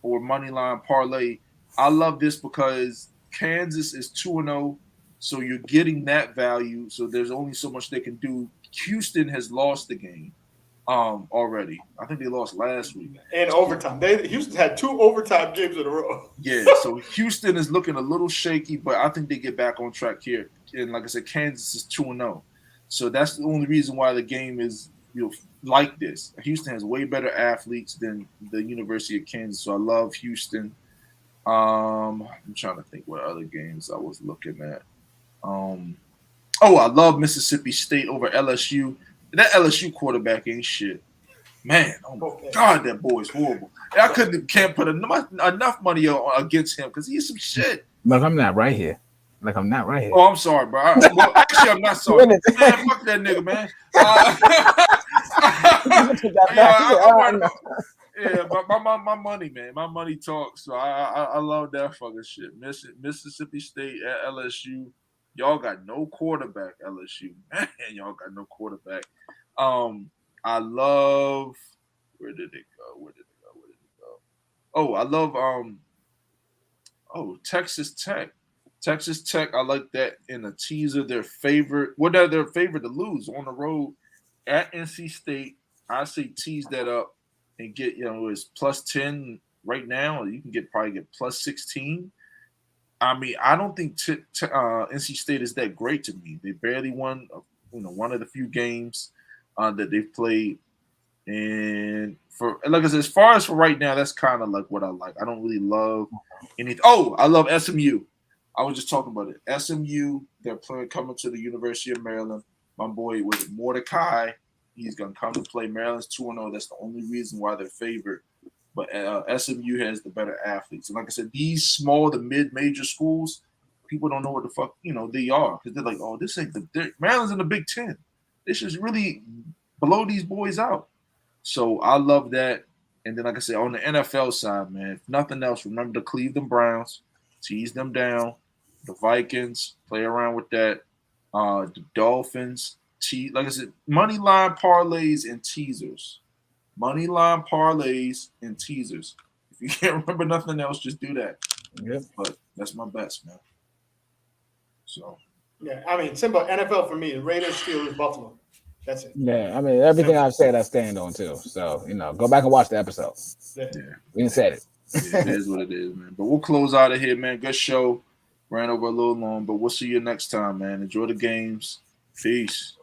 or money line parlay, I love this because Kansas is 2-0, so you're getting that value. So there's only so much they can do. Houston has lost the game. Already. I think they lost last week. And overtime. Houston had 2 overtime games in a row. Yeah, so Houston is looking a little shaky, but I think they get back on track here. And like I said, Kansas is 2-0. So that's the only reason why the game is like this. Houston has way better athletes than the University of Kansas, so I love Houston. I'm trying to think what other games I was looking at. I love Mississippi State over LSU. That LSU quarterback ain't shit. Man, oh my God, that boy's horrible. I can't put enough money against him because he's some shit. But I'm not right here. Oh, I'm sorry, bro. Actually, I'm not sorry. Man, fuck that nigga, man. My money, man. My money talks. So I love that fucking shit. Mississippi State at LSU. Y'all got no quarterback, LSU. Man, y'all got no quarterback. I love – where did it go? Oh, I love Texas Tech. Texas Tech, I like that in a teaser. Their favorite to lose on the road at NC State. I say tease that up and get, it's +10 right now. You can probably get +16. I mean, I don't think NC State is that great to me. They barely won, one of the few games that they've played. And like I said, as far as for right now, that's kind of like what I like. I don't really love anything. Oh, I love SMU. I was just talking about it. SMU, they're coming to the University of Maryland. My boy was Mordecai. He's gonna come to play. Maryland's 2-0. That's the only reason why they're favored. But SMU has the better athletes. And like I said, these the mid-major schools, people don't know what the fuck, they are. Because they're like, oh, this ain't Maryland's in the Big Ten. They should really blow these boys out. So I love that. And then, like I said, on the NFL side, man, if nothing else, remember the Cleveland Browns, tease them down. The Vikings, play around with that. The Dolphins, like I said, money line parlays and teasers. Money line parlays and teasers. If you can't remember nothing else, just do that. Yep. But that's my best, man. So. Yeah, I mean, simple NFL for me: the Raiders, Steelers, Buffalo. That's it. Yeah, I mean, everything I've said, I stand on too. So, go back and watch the episode. Yeah. We done said it. Yeah, it is what it is, man. But we'll close out of here, man. Good show. Ran over a little long, but we'll see you next time, man. Enjoy the games. Peace.